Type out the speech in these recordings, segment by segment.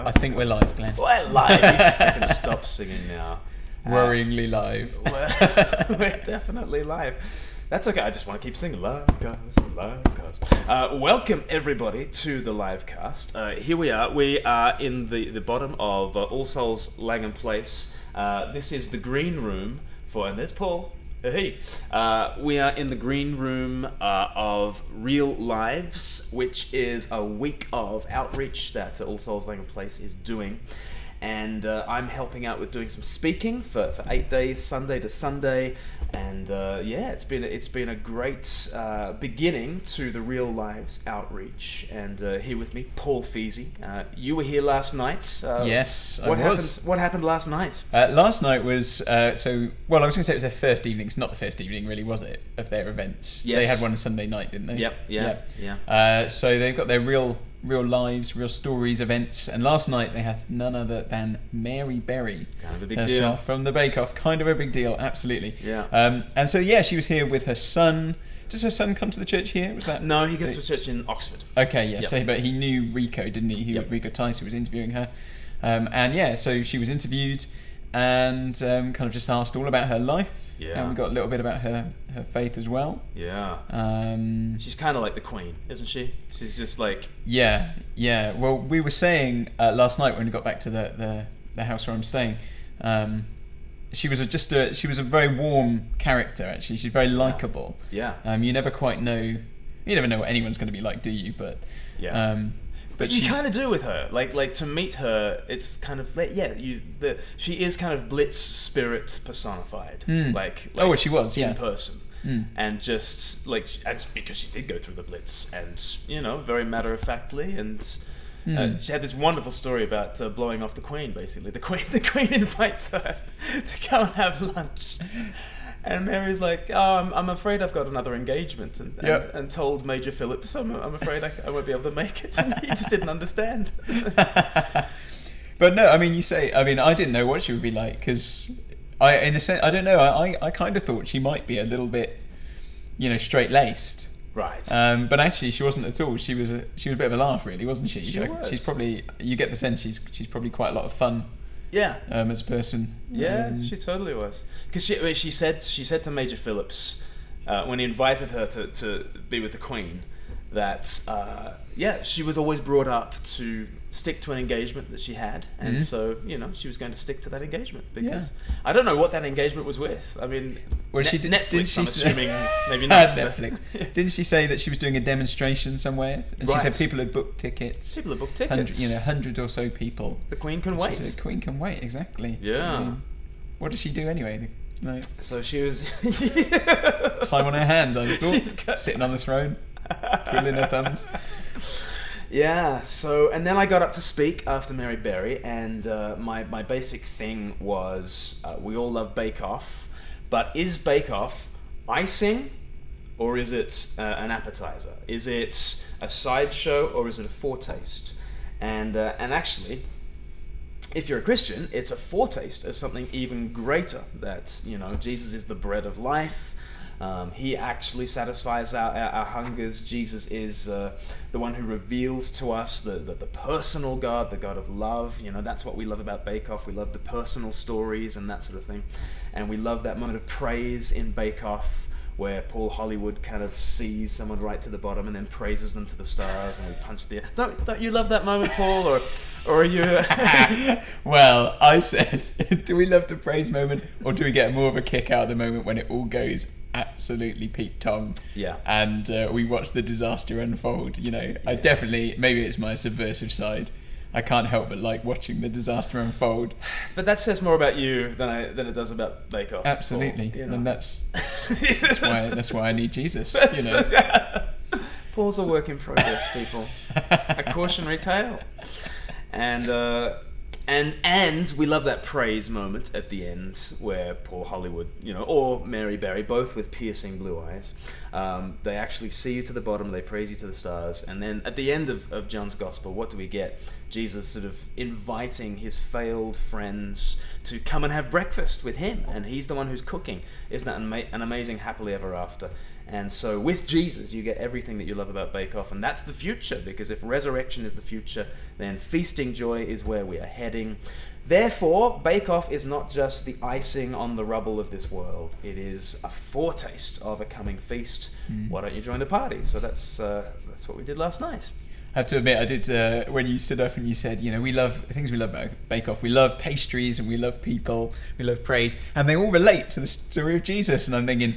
I think we're live, Glenn. We're live. I can stop singing now. Worryingly live. We're definitely live. That's okay. I just want to keep singing. Livecast. Welcome everybody to the Livecast. Here we are. We are in the bottom of All Souls Langham Place. This is the green room for, and there's Paul. Hey. We are in the green room of Real Lives, which is a week of outreach that All Souls Langham Place is doing. And I'm helping out with doing some speaking for 8 days, Sunday to Sunday, and yeah, it's been a great beginning to the Real Lives outreach. And here with me, Paul Feasy. You were here last night. Yes, I was. What happened last night? Last night was well, I was going to say it was their first evening. It's not the first evening, really, was it? Of their events. Yes. They had one Sunday night, didn't they? Yep. So they've got their Real Lives, Real Stories events, and last night they had none other than Mary Berry, kind of a big herself, deal from the Bake Off. Kind of a big deal, absolutely. Yeah. And so yeah, she was here with her son. Does her son come to the church here? Was that? No, he goes to a church in Oxford. Okay, yeah. Yep. So, but he knew Rico, didn't he? Yep. Rico Tice, who was interviewing her, and yeah, so she was interviewed and kind of just asked all about her life. Yeah. And we got a little bit about her faith as well. Yeah. She's kind of like the Queen, isn't she? She's just like... Yeah. Well, we were saying last night when we got back to the house where I'm staying, she was a very warm character, actually. She's very likeable. Yeah. You never quite know... You never know what anyone's going to be like, do you? But... Yeah. But you kind of do with her, like to meet her, it's kind of like, she is kind of Blitz spirit personified, like oh, well, she was, in person, and just like because she did go through the Blitz, and very matter of factly, and she had this wonderful story about blowing off the Queen. Basically, the Queen invites her to come and have lunch. And Mary's like, oh, I'm afraid I've got another engagement, and told Major Phillips, I'm afraid I won't be able to make it. And he just didn't understand. But no, I mean, I didn't know what she would be like, because in a sense, I don't know, I kind of thought she might be a little bit, straight-laced. Right. But actually, she wasn't at all. She was a bit of a laugh, really, wasn't she? She was. She's probably, you get the sense she's probably quite a lot of fun. Yeah. As a person. Yeah, she totally was. Because she said to Major Phillips when he invited her to be with the Queen that she was always brought up to stick to an engagement that she had, and so she was going to stick to that engagement because I don't know what that engagement was with. I mean, Netflix. I'm assuming maybe not. Netflix. Didn't she say that she was doing a demonstration somewhere? And she said people had booked tickets. People had booked tickets. 100 or so people. The Queen can wait. She said, the Queen can wait, exactly. Yeah. I mean, what does she do anyway? No. So she was time on her hands, I thought, sitting on the throne, twiddling her thumbs. Yeah, so, and then I got up to speak after Mary Berry, and my basic thing was, we all love Bake Off, but is Bake Off icing, or is it an appetizer? Is it a sideshow, or is it a foretaste? And actually, if you're a Christian, it's a foretaste of something even greater, that, Jesus is the bread of life. He actually satisfies our hungers. Jesus is the one who reveals to us the personal God, the God of love. That's what we love about Bake Off. We love the personal stories and that sort of thing. And we love that moment of praise in Bake Off where Paul Hollywood kind of sees someone right to the bottom and then praises them to the stars, and we punch the air. Don't you love that moment, Paul? Or are you... Well, I said, do we love the praise moment, or do we get more of a kick out of the moment when it all goes absolutely Pete Tong? Yeah. And we watch the disaster unfold. I definitely, maybe it's my subversive side, I can't help but like watching the disaster unfold. But that says more about you than it does about Bake Off. Absolutely. Paul, and that's why I need Jesus. Paul's a work in progress, people. A cautionary tale. And we love that praise moment at the end where Paul Hollywood, or Mary Berry, both with piercing blue eyes, they actually see you to the bottom, they praise you to the stars, and then at the end of John's Gospel, what do we get? Jesus sort of inviting his failed friends to come and have breakfast with him, and he's the one who's cooking. Isn't that an amazing happily ever after? And so with Jesus, you get everything that you love about Bake Off, and that's the future, because if resurrection is the future, then feasting joy is where we are heading. Therefore, Bake Off is not just the icing on the rubble of this world. It is a foretaste of a coming feast. Why don't you join the party? So that's what we did last night. I have to admit, I did, when you stood up and you said, you know, we love things we love about Bake Off. We love pastries and we love people, we love praise, and they all relate to the story of Jesus. And I'm thinking,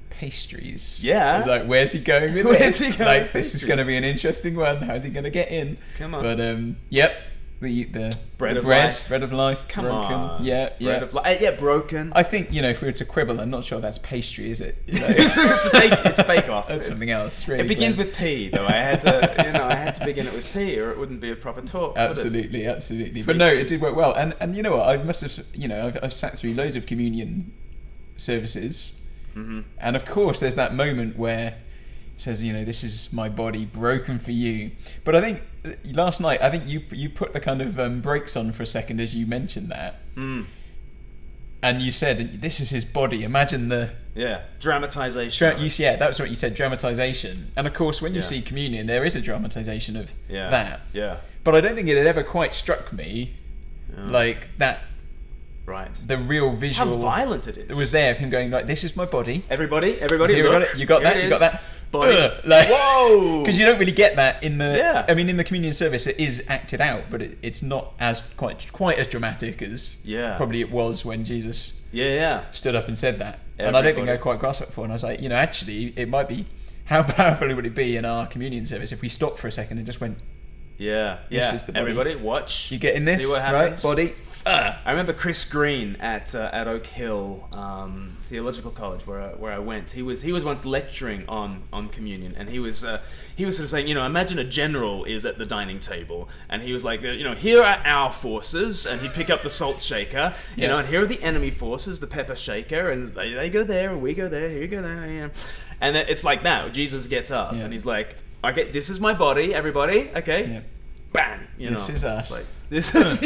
pastries? Yeah. I was like, where's he going with Where's this? he going Like, with this is pastries? going to be an interesting one. How's he going to get in? Come on. But, yep. The Bread of bread, life. bread of life. Come broken. on. Yeah, yeah. Bread of life. Yeah, broken. I think, you know, if we were to quibble, I'm not sure that's pastry, is it? You know? It's Bake Off. That's something else. Really, It begins Glen. with P, though. I had to begin it with P, or it wouldn't be a proper talk. would it? Absolutely, absolutely. But no, it did work well. And you know what? I must have, you know, I've sat through loads of communion services, and of course, there's that moment where it says, you know, this is my body broken for you. But I think last night, I think you put the kind of brakes on for a second as you mentioned that, and you said, "This is his body." Imagine the Dramatization. yeah, that's what you said, dramatization. And of course, when you Yeah. see communion, there is a dramatization of that. Yeah. But I don't think it had ever quite struck me like that. Right. The real visual. How violent it is. It was there of him going like, "This is my body." Everybody, Here, look. you got it. You got Here that. it You got is. that. Body. Like, Whoa! Because you don't really get that in the. Yeah. I mean, in the communion service, it is acted out, but it's not as quite as dramatic as probably it was when Jesus stood up and said that. And I don't think I quite grasped it before. And I was like, you know, actually, it might be. How powerful would it be in our communion service if we stopped for a second and just went, This is the body. Everybody, watch. "You getting this? See what Right, happens. body." I remember Chris Green at Oak Hill Theological College where I went. He was once lecturing on communion, and he was sort of saying, you know, imagine a general is at the dining table, and he was like, you know, here are our forces, and he'd pick up the salt shaker, you know, and here are the enemy forces, the pepper shaker, and they go there, and we go there, here you go there, yeah. And then it's like that. Jesus gets up, and he's like, okay, this is my body, everybody, okay. Yeah. Bang! This is us. Like, this is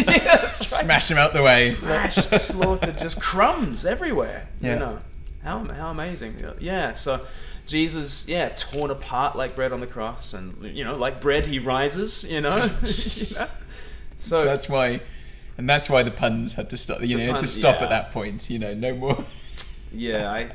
Smash him out the way. Smashed, slaughtered, just crumbs everywhere. Yeah. You know, how amazing. Yeah. So Jesus, torn apart like bread on the cross, and you know, like bread he rises. You know. You know? So that's why the puns had to stop. You know, had to stop at that point. You know, no more. Yeah.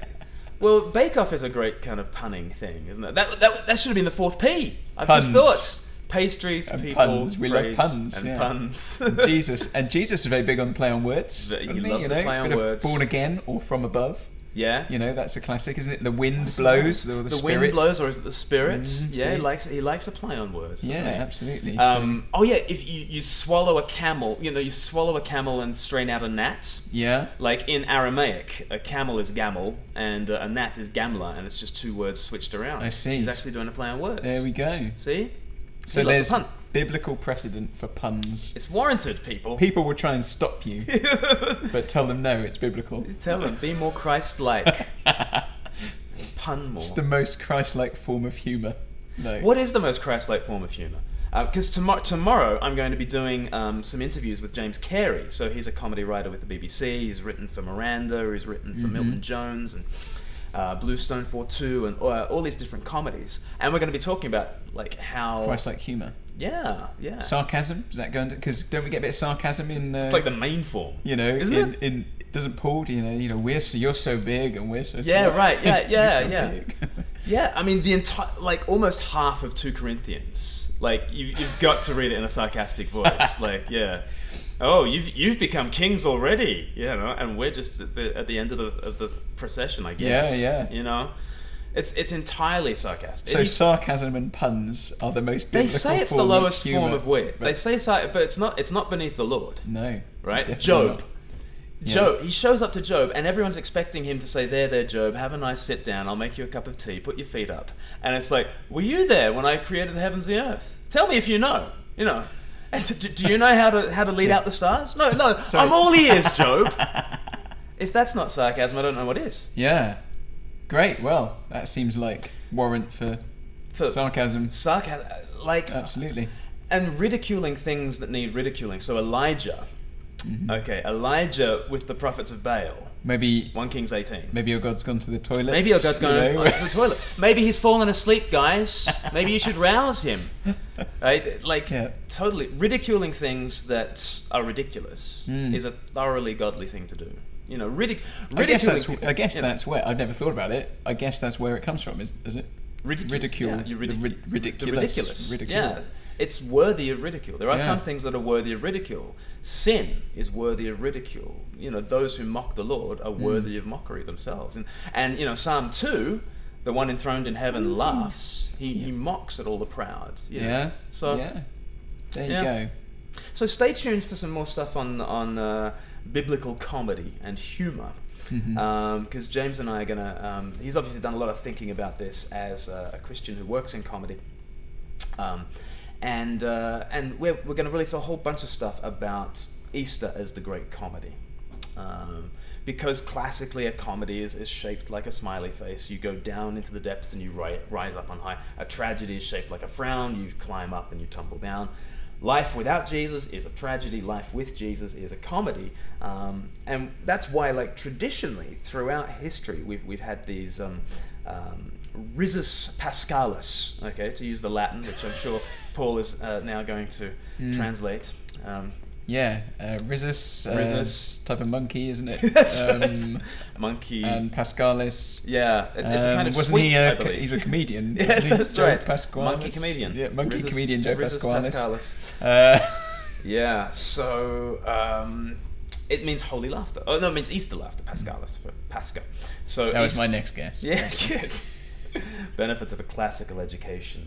Well, Bake Off is a great kind of punning thing, isn't it? That should have been the fourth P. I've just thought. Pastries, and people, puns. We love puns and yeah. puns. Jesus is very big on play on words. He loves to play on bit words. Born again or from above. Yeah, you know that's a classic, isn't it? The wind blows, the spirit. Wind blows, or is it the spirits? Yeah, he likes a play on words. Yeah, absolutely. Oh yeah, if you swallow a camel, you know, you swallow a camel and strain out a gnat. Yeah. Like in Aramaic, a camel is gamel and a gnat is gamla, and it's just two words switched around. I see. He's actually doing a play on words. There we go. See. So there's biblical precedent for puns. It's warranted, people. People will try and stop you, but tell them no, it's biblical. Tell them, be more Christ-like. Pun more. It's the most Christ-like form of humour. No. What is the most Christ-like form of humour? Because tomorrow I'm going to be doing some interviews with James Carey. So he's a comedy writer with the BBC. He's written for Miranda. He's written for Milton Jones and Bluestone 4-2 and all these different comedies. And we're going to be talking about like how Christ-like humour. Yeah. Sarcasm, does that go into? Because don't we get a bit of sarcasm in? It's like the main form. You know, isn't it? In doesn't Paul? You know, you're so big and we're so small. Yeah, right. Yeah. Big. Yeah. I mean, the entire almost half of 2 Corinthians. Like you've got to read it in a sarcastic voice. Like oh, you've become kings already. You know, and we're just at the end of the procession, I guess. Yeah. You know. It's entirely sarcastic. So sarcasm and puns are the most biblical. They say it's the lowest form of wit. They say but it's not beneath the Lord. No. Right? Job. Not. Job. He shows up to Job, and everyone's expecting him to say, "There, Job. Have a nice sit down. I'll make you a cup of tea. Put your feet up." And it's like, "Were you there when I created the heavens and the earth? Tell me if you know. You know. And do you know how to lead out the stars? No. Sorry. I'm all ears, Job. If that's not sarcasm, I don't know what is." Yeah. Great. Well, that seems like warrant for sarcasm. Sarcasm, like absolutely. And ridiculing things that need ridiculing. So Elijah, Elijah with the prophets of Baal, Maybe 1 Kings 18. Maybe your God's gone to the toilet. Maybe your God's gone to the toilet. Maybe he's fallen asleep, guys. Maybe you should rouse him. Right? Like, totally ridiculing things that are ridiculous is a thoroughly godly thing to do. You know, I guess that's where I've never thought about it. I guess that's where it comes from. Is it? Ridicule. Yeah, ridiculous. Yeah, it's worthy of ridicule. There are some things that are worthy of ridicule. Sin is worthy of ridicule. You know, those who mock the Lord are worthy of mockery themselves. And you know, Psalm 2, the one enthroned in heaven laughs. He mocks at all the proud. You know? So there you go. So stay tuned for some more stuff on biblical comedy and humor. Because James and I are gonna. He's obviously done a lot of thinking about this as a Christian who works in comedy. And we're going to release a whole bunch of stuff about Easter as the great comedy. Because classically a comedy is shaped like a smiley face. You go down into the depths and you rise up on high. A tragedy is shaped like a frown. You climb up and you tumble down. Life without Jesus is a tragedy. Life with Jesus is a comedy. And that's why, like, traditionally throughout history, we've had these risus paschalis, okay, to use the Latin, which I'm sure Paul is now going to translate. Risus, type of monkey, isn't it? That's right. Monkey. And paschalis. Yeah, it's a kind of wasn't sweet, I believe. He was a comedian. Yes, that's right. Pasqualis? Monkey comedian. Yeah, monkey comedian Joe Pasqualis. Yeah, so it means holy laughter. Oh, no, it means Easter laughter, paschalis, for Pascha. So that was my next guess. Yeah, good. Benefits of a classical education.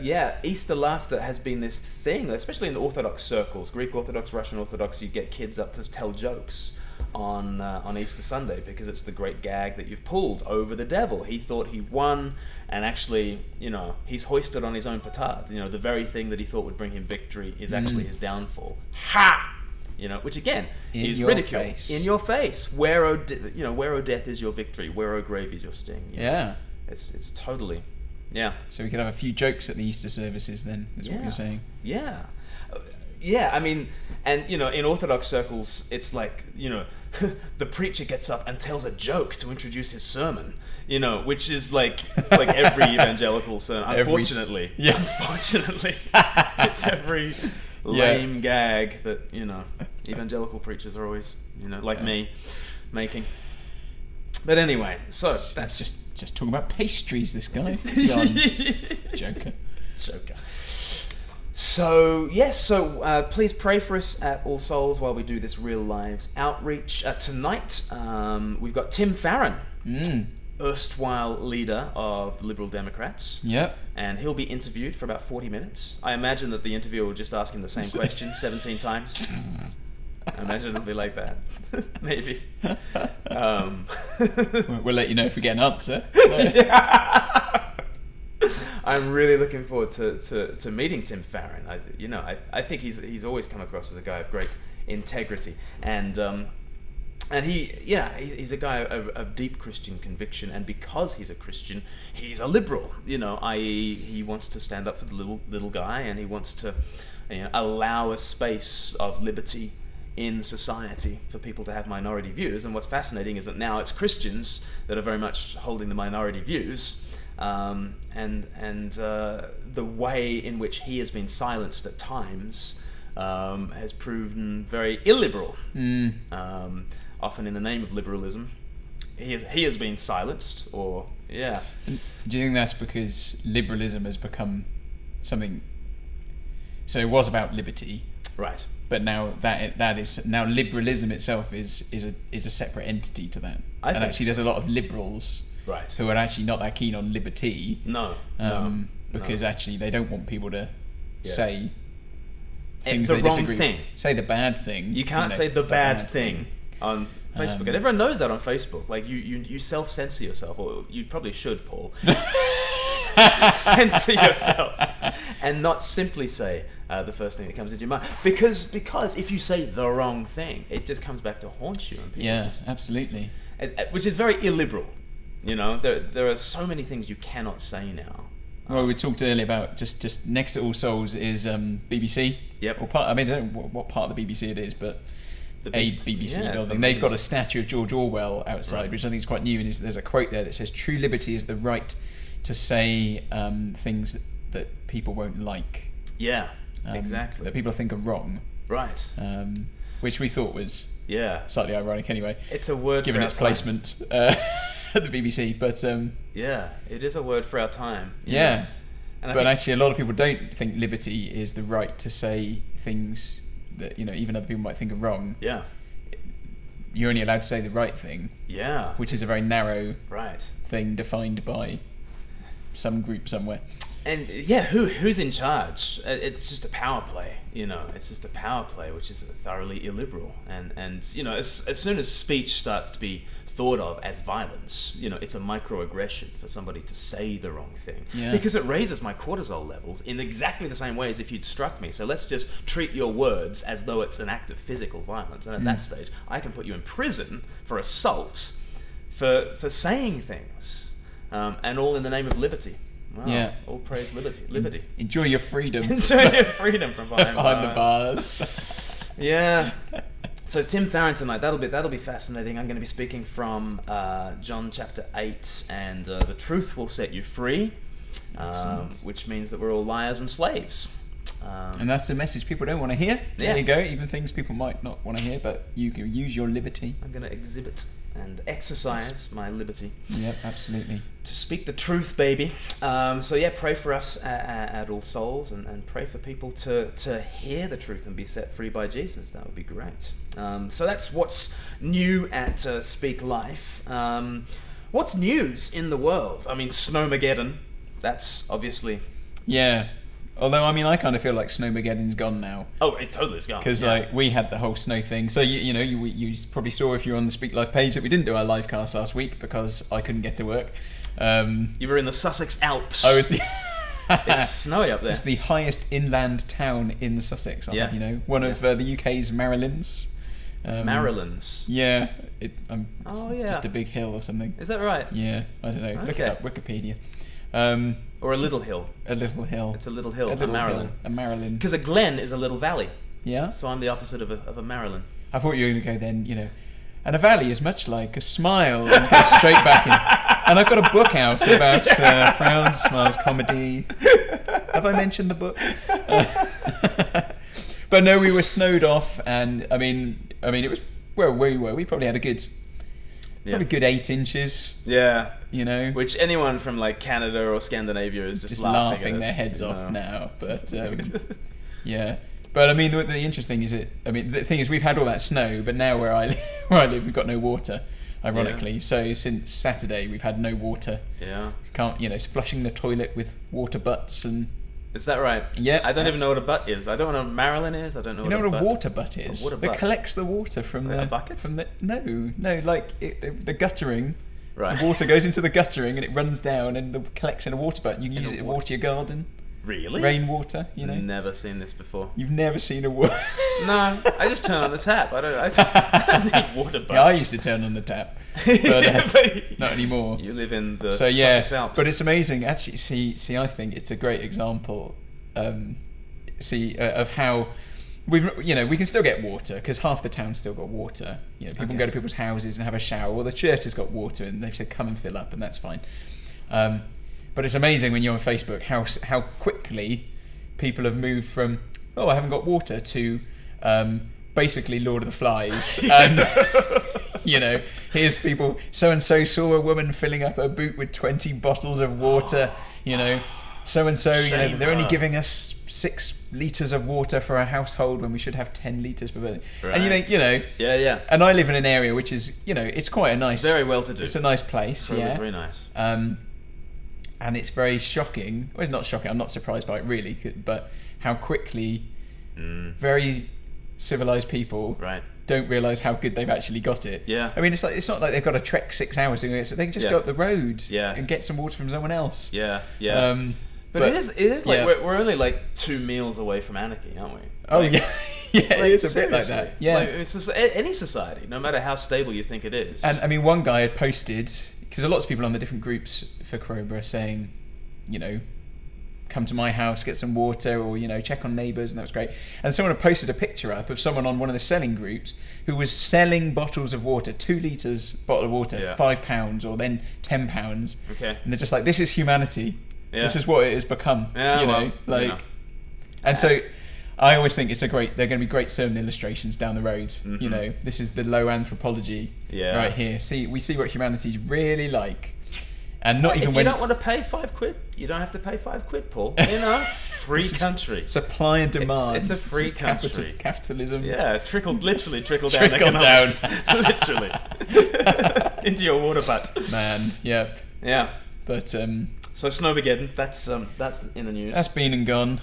Yeah, Easter laughter has been this thing, especially in the Orthodox circles, Greek Orthodox, Russian Orthodox. You get kids up to tell jokes on Easter Sunday because it's the great gag that you've pulled over the devil. He thought he won, and actually, you know, he's hoisted on his own petard. You know, the very thing that he thought would bring him victory is actually his downfall. Ha! You know, which again is ridicule. In your face. Where, O death is your victory. Where, O grave, is your sting. You know? It's totally... Yeah. So we could have a few jokes at the Easter services then, is what you're saying. Yeah. Yeah, I mean, and, you know, in Orthodox circles, it's like, you know, the preacher gets up and tells a joke to introduce his sermon, you know, which is like every evangelical sermon. Unfortunately. Unfortunately. It's every lame gag that, you know, evangelical preachers are always, you know, like me, making. But anyway, so that's just talking about pastries, this guy. Joker. So, yes, please pray for us at All Souls while we do this Real Lives outreach. Tonight, we've got Tim Farron, erstwhile leader of the Liberal Democrats. Yep. And he'll be interviewed for about 40 minutes. I imagine that the interviewer will just ask him the same question 17 times. I imagine it'll be like that. Maybe. We'll let you know if we get an answer. I'm really looking forward to meeting Tim Farron. I think he's always come across as a guy of great integrity, and he's a guy of deep Christian conviction, and because he's a Christian, he's a liberal. You know, i.e., he wants to stand up for the little guy, and he wants to, you know, allow a space of liberty in society for people to have minority views. And what's fascinating is that now it's Christians that are very much holding the minority views, and the way in which he has been silenced at times has proven very illiberal. Often in the name of liberalism, he has been silenced. Or do you think that's because liberalism has become something? So it was about liberty, right? But now that is now liberalism itself is a separate entity to that. And actually, there's a lot of liberals, right, who are actually not that keen on liberty. Because actually they don't want people to say things the they wrong disagree thing. with. Say the bad thing. You can't say the bad thing on Facebook, and everyone knows that on Facebook. Like you self-censor yourself, or you probably should, Paul. Censor yourself, and not simply say the first thing that comes into your mind, because if you say the wrong thing, it just comes back to haunt you, and people absolutely, which is very illiberal. You know, there are so many things you cannot say now. Well, we talked earlier about just next to All Souls is BBC. Yep. Or I don't know what part of the BBC it is, but a BBC building. They've got a statue of George Orwell outside, which I think is quite new. And there's a quote there that says, "True liberty is the right to say things that people won't like." Yeah, exactly. That people think are wrong. Right. Which we thought was slightly ironic anyway. It's a word given for its our placement at the BBC, but yeah, it is a word for our time. Yeah, but actually, a lot of people don't think liberty is the right to say things that even other people might think are wrong. Yeah, you're only allowed to say the right thing. Yeah, which is a very narrow thing defined by some group somewhere. And yeah, who's in charge? It's just a power play, It's just a power play, which is thoroughly illiberal. And as soon as speech starts to be thought of as violence, it's a microaggression for somebody to say the wrong thing. Yeah. Because it raises my cortisol levels in exactly the same way as if you'd struck me. So let's just treat your words as though it's an act of physical violence. And at that stage, I can put you in prison for assault for saying things, and all in the name of liberty. Wow. Yeah. All praise liberty. Liberty. Enjoy your freedom. Enjoy your freedom from behind the bars. Yeah. So Tim Farron tonight, that'll be fascinating. I'm going to be speaking from John chapter 8, and the truth will set you free, which means that we're all liars and slaves. And that's the message people don't want to hear. There you go. Even things people might not want to hear, but you can use your liberty. I'm going to exhibit and exercise my liberty. Yep, absolutely. To speak the truth, baby. So yeah, pray for us at All Souls, and pray for people to hear the truth and be set free by Jesus. That would be great. So that's what's new at Speak Life. What's news in the world? I mean, Snowmageddon. That's obviously... Yeah. Although, I mean, I kind of feel like Snowmageddon's gone now. Oh, it totally is gone. Because we had the whole snow thing. So, you probably saw if you were on the Speak Life page that we didn't do our live cast last week because I couldn't get to work. You were in the Sussex Alps. Oh, it's snowy up there. It's the highest inland town in Sussex. One of the UK's Marilyns. Marilyns? Yeah. Just a big hill or something. Is that right? Yeah, I don't know. Okay. Look it up, Wikipedia. Or a little hill. A little hill. It's a little hill. A Marilyn. A Marilyn. Because a Glen is a little valley. Yeah. So I'm the opposite of a Marilyn. I thought you were going to go then, and a valley is much like a smile, and go straight back in. And I've got a book out about frowns, smiles, comedy. Have I mentioned the book? But no, we were snowed off, and I mean, it was where we were. We probably had a good 8 inches. Yeah. Which anyone from like Canada or Scandinavia is just laughing their heads off now. But yeah. But I mean, the interesting is the thing is we've had all that snow, but now where I live, we've got no water. Ironically, so since Saturday we've had no water. Yeah. Can't it's flushing the toilet with water butts and. Is that right? Yeah. I don't even know what a butt is. I don't know what a Marilyn is. I don't know. What a water butt is? It collects the water from the bucket. From the the guttering. Right. The water goes into the guttering and it runs down and collects in a water butt. You can use it to water your garden. Really? Rainwater, Never seen this before. You've never seen a water? No, I just turn on the tap. I don't need water butts. Yeah, I used to turn on the tap, but not anymore. You live in the Sussex Alps. But it's amazing. Actually, see, I think it's a great example. Of how we can still get water because half the town's still got water. People can go to people's houses and have a shower. Well, the church has got water, and they've said come and fill up, and that's fine. But it's amazing when you're on Facebook how quickly people have moved from I haven't got water to basically Lord of the Flies. And here's people. So and so saw a woman filling up her boot with 20 bottles of water. So and so. They're only giving us 6 litres of water for a household when we should have 10 litres per person. Right. And you think, yeah. And I live in an area which is, it's quite a nice. It's very well to do. It's a nice place. It's very nice. And it's very shocking. Well, it's not shocking. I'm not surprised by it really, but how quickly very civilized people don't realise how good they've actually got it. Yeah. I mean, it's not like they've got to trek 6 hours doing it. So they can just go up the road and get some water from someone else. Yeah. Yeah. But it is like we're only like 2 meals away from anarchy, aren't we? Oh yeah. Yeah, it is a bit like that. Yeah. It's just, any society, no matter how stable you think it is. And I mean, one guy had posted, because lots of people on the different groups for Crowborough are saying, come to my house, get some water, or, you know, check on neighbours, and that was great. And someone had posted a picture up of someone on one of the selling groups who was selling bottles of water, 2 litres bottle of water, £5, or then £10. Okay. And they're just like, this is humanity. Yeah. This is what it has become. Yeah, you know, and so I always think they're going to be great sermon illustrations down the road. You know, this is the low anthropology right here. We see what humanity's really like. And not even if when you don't want to pay £5, you don't have to pay £5, Paul. You know, it's free country. Supply and demand. It's a free country. Capitalism. Yeah, literally trickle down economics. Literally into your water butt. Man, yep. Yeah. But so Snowmageddon, that's in the news. That's been and gone.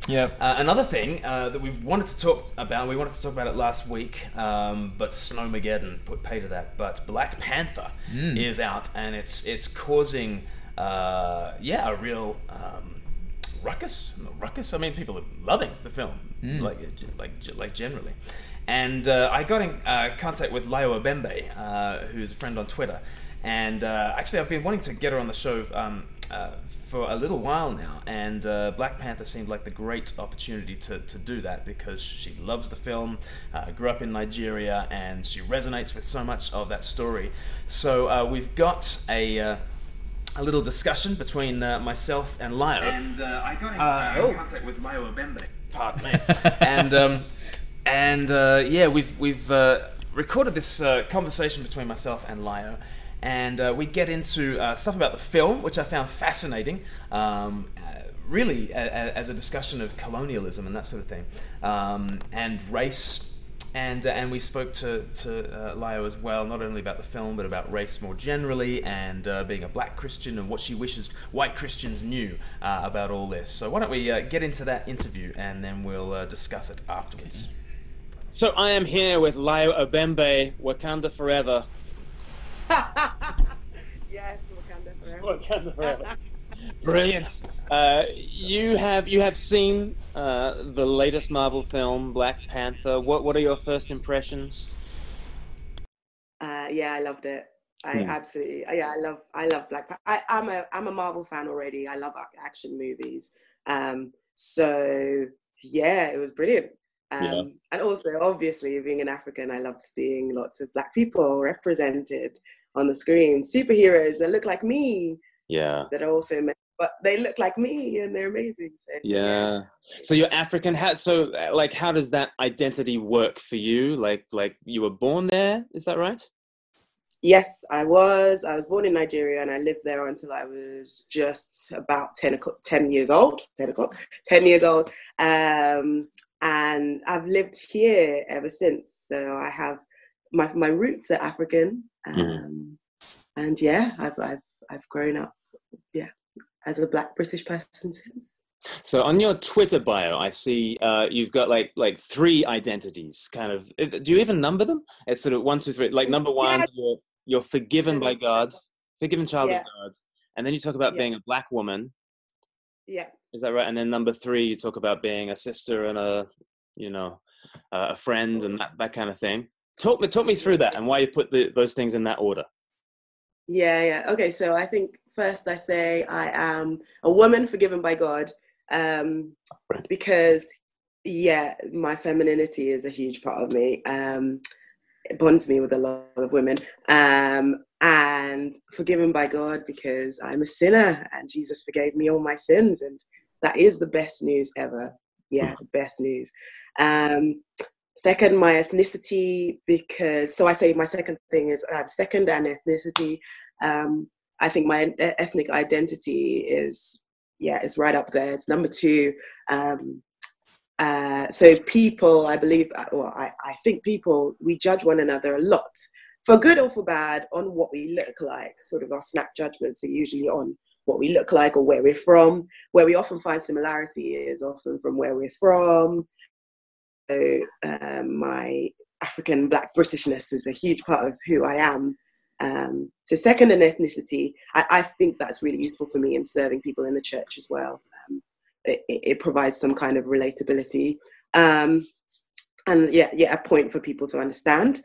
Yep. Another thing that we wanted to talk about it last week, but Snowmageddon put pay to that. But Black Panther is out, and it's causing a real ruckus. I mean, people are loving the film, like generally. And I got in contact with Layo Obembe, who's a friend on Twitter, and actually I've been wanting to get her on the show for a little while now, and Black Panther seemed like the great opportunity to do that, because she loves the film, grew up in Nigeria, and she resonates with so much of that story. So we've got a little discussion between myself and Layo. And I got in contact with Layo Obembe. Pardon me. And we've recorded this conversation between myself and Layo. And we get into stuff about the film, which I found fascinating, really as a discussion of colonialism and that sort of thing, and race. And we spoke to Layo as well, not only about the film, but about race more generally, and being a black Christian, and what she wishes white Christians knew about all this. So why don't we get into that interview, and then we'll discuss it afterwards. So I am here with Layo Obembe, Wakanda Forever. Yes, Wakanda forever. Wakanda forever. Brilliant. You have seen the latest Marvel film, Black Panther. What are your first impressions? Yeah, I loved it. I absolutely. Yeah, I love Black Panther. I'm a Marvel fan already. I love action movies. So yeah, it was brilliant. And also, obviously, being an African, I loved seeing lots of black people represented on the screen. Superheroes that look like me. Yeah. That are also, but they look like me, and they're amazing. So, yeah. So you're African. How does that identity work for you? Like you were born there, is that right? Yes, I was. I was born in Nigeria, and I lived there until I was just about 10 years old. 10 years old. And I've lived here ever since. So I have my roots are African, and yeah, I've grown up, as a black British person since. So on your Twitter bio, I see you've got like 3 identities. Kind of. Do you even number them? It's sort of 1, 2, 3. Like number 1, you're forgiven by God, forgiven child of God, and then you talk about being a black woman. Yeah. Is that right? And then number 3, you talk about being a sister and a friend and that kind of thing. Talk me through that and why you put those things in that order. Yeah. Okay, so I think first I say I am a woman forgiven by God, because my femininity is a huge part of me. It bonds me with a lot of women. And forgiven by God because I'm a sinner and Jesus forgave me all my sins, and that is the best news ever. Yeah, the best news. Second, my ethnicity, because, so I say my second thing is second and ethnicity. I think my ethnic identity is right up there. It's number 2. So people, I believe, I think people, we judge one another a lot, for good or for bad, on what we look like. Sort of our snap judgments are usually on what we look like or where we're from. Where we often find similarity is often from where we're from. So my African Black Britishness is a huge part of who I am. So second, and ethnicity, I think that's really useful for me in serving people in the church as well. It provides some kind of relatability, and a point for people to understand.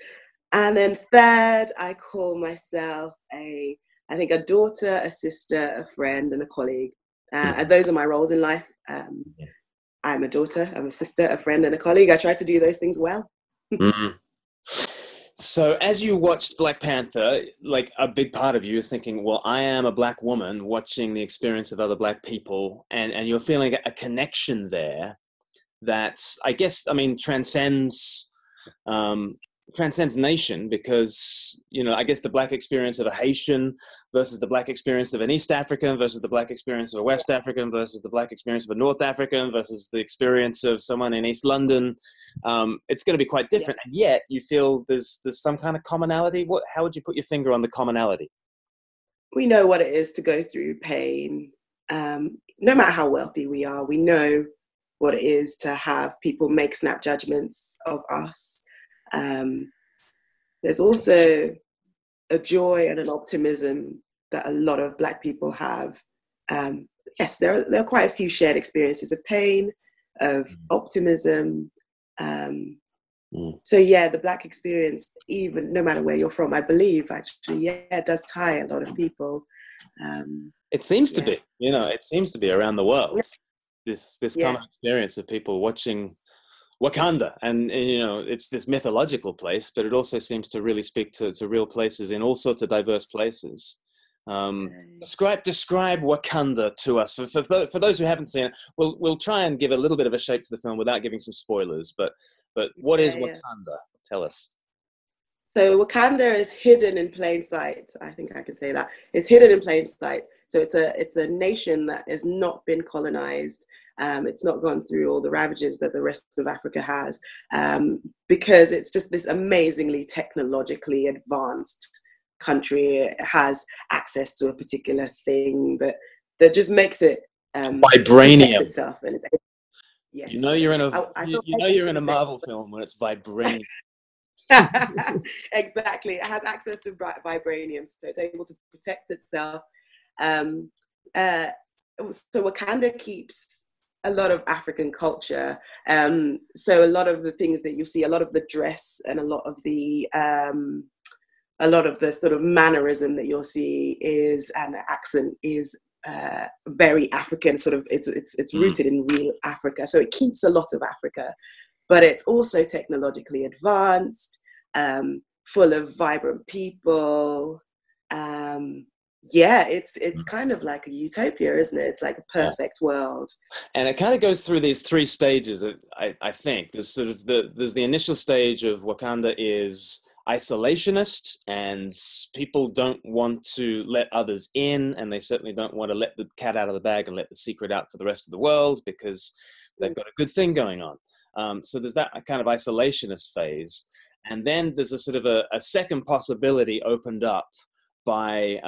And then third, I call myself a daughter, a sister, a friend, and a colleague. And those are my roles in life. I'm a daughter, I'm a sister, a friend, and a colleague. I try to do those things well. Mm. So as you watched Black Panther, like a big part of you is thinking, well, I am a Black woman watching the experience of other Black people, and you're feeling a connection there that, I guess, I mean, transcends nation, because, you know, I guess the Black experience of a Haitian versus the Black experience of an East African versus the Black experience of a West African versus the Black experience of a North African versus the experience of someone in East London, it's going to be quite different. And yet you feel there's some kind of commonality. How would you put your finger on the commonality? We know what it is to go through pain. No matter how wealthy we are, we know what it is to have people make snap judgments of us. There's also a joy and an optimism that a lot of Black people have. Yes, there are quite a few shared experiences of pain, of optimism. So yeah, the Black experience, even no matter where you're from, I believe actually, yeah, it does tie a lot of people. It seems to be, you know, it seems to be around the world. This common experience of people watching Wakanda, and you know, it's this mythological place, but it also seems to really speak to real places in all sorts of diverse places. Describe Wakanda to us for those who haven't seen it. We'll try and give a little bit of a shape to the film without giving some spoilers. But what is Wakanda? Tell us. So Wakanda is hidden in plain sight. I think I can say that. It's hidden in plain sight. So it's a nation that has not been colonized. It's not gone through all the ravages that the rest of Africa has, because it's just this amazingly technologically advanced country. It has access to a particular thing that just makes it vibranium itself. And it's, yes, you know, you're in you're in a Marvel film when it's vibranium. Exactly, it has access to vibranium, so it's able to protect itself. So Wakanda keeps a lot of African culture. So a lot of the things that you see, a lot of the dress and a lot of the sort of mannerism that you'll see is, and accent is very African. Sort of, it's rooted in real Africa. So it keeps a lot of Africa. But it's also technologically advanced, full of vibrant people. It's kind of like a utopia, isn't it? It's like a perfect world. And it kind of goes through these three stages. I think there's sort of there's the initial stage of Wakanda is isolationist, and people don't want to let others in, and they certainly don't want to let the cat out of the bag and let the secret out for the rest of the world, because they've got a good thing going on. So there's that kind of isolationist phase. And then there's a sort of a second possibility opened up by,